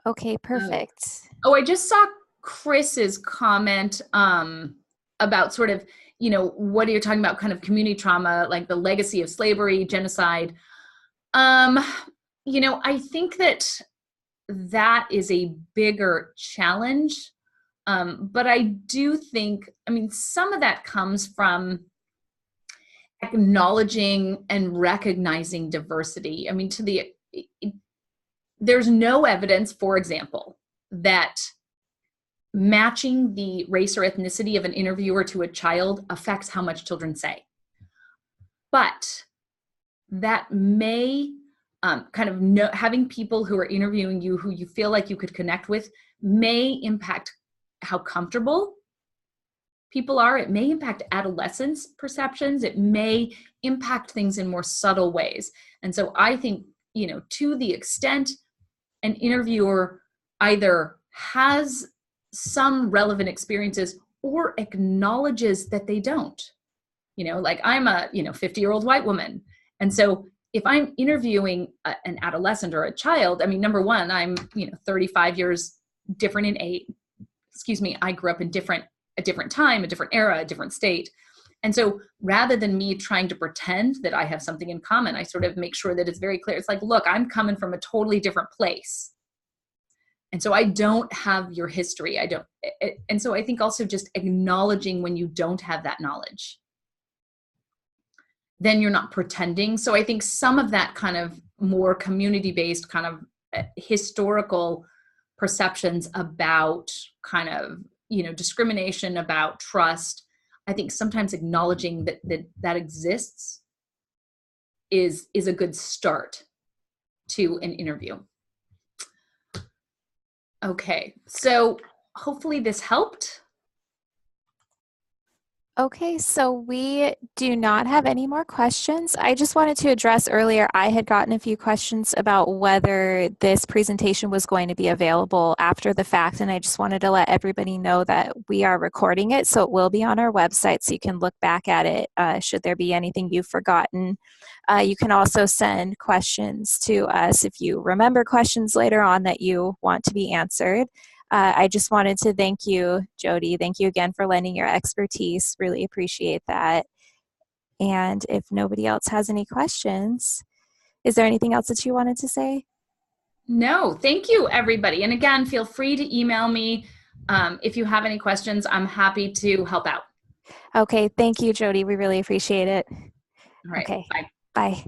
Okay, perfect. I just saw Chris's comment about sort of, what are you talking about, kind of community trauma, like the legacy of slavery, genocide. I think that is a bigger challenge. But I do think, some of that comes from acknowledging and recognizing diversity. there's no evidence, for example, that matching the race or ethnicity of an interviewer to a child affects how much children say. But that may having people who are interviewing you who you feel like you could connect with may impact how comfortable people are. It may impact adolescents' perceptions. It may impact things in more subtle ways. And so I think, to the extent an interviewer either has some relevant experiences or acknowledges that they don't, like I'm a 50-year-old white woman, and so if I'm interviewing an adolescent or a child, I mean, number one, I'm 35 years different in age. I grew up in a different time, a different era, a different state. And so rather than me trying to pretend that I have something in common, I sort of make sure that it's very clear. It's like, look, I'm coming from a totally different place. And so I don't have your history. And so I think also just acknowledging when you don't have that knowledge, then you're not pretending. So I think some of that kind of more community-based kind of historical perceptions about kind of, discrimination, about trust, I think sometimes acknowledging that exists is a good start to an interview. Okay, so hopefully this helped. Okay, so we do not have any more questions. I just wanted to address earlier, I had gotten a few questions about whether this presentation was going to be available after the fact, and I just wanted to let everybody know that we are recording it, so it will be on our website, so you can look back at it should there be anything you've forgotten. You can also send questions to us if you remember questions later on that you want to be answered. I just wanted to thank you, Jodi. Thank you again for lending your expertise. Really appreciate that. And if nobody else has any questions, is there anything else that you wanted to say? No, thank you, everybody. And again, feel free to email me if you have any questions. I'm happy to help out. Okay, thank you, Jodi. We really appreciate it. All right, Okay, bye. bye.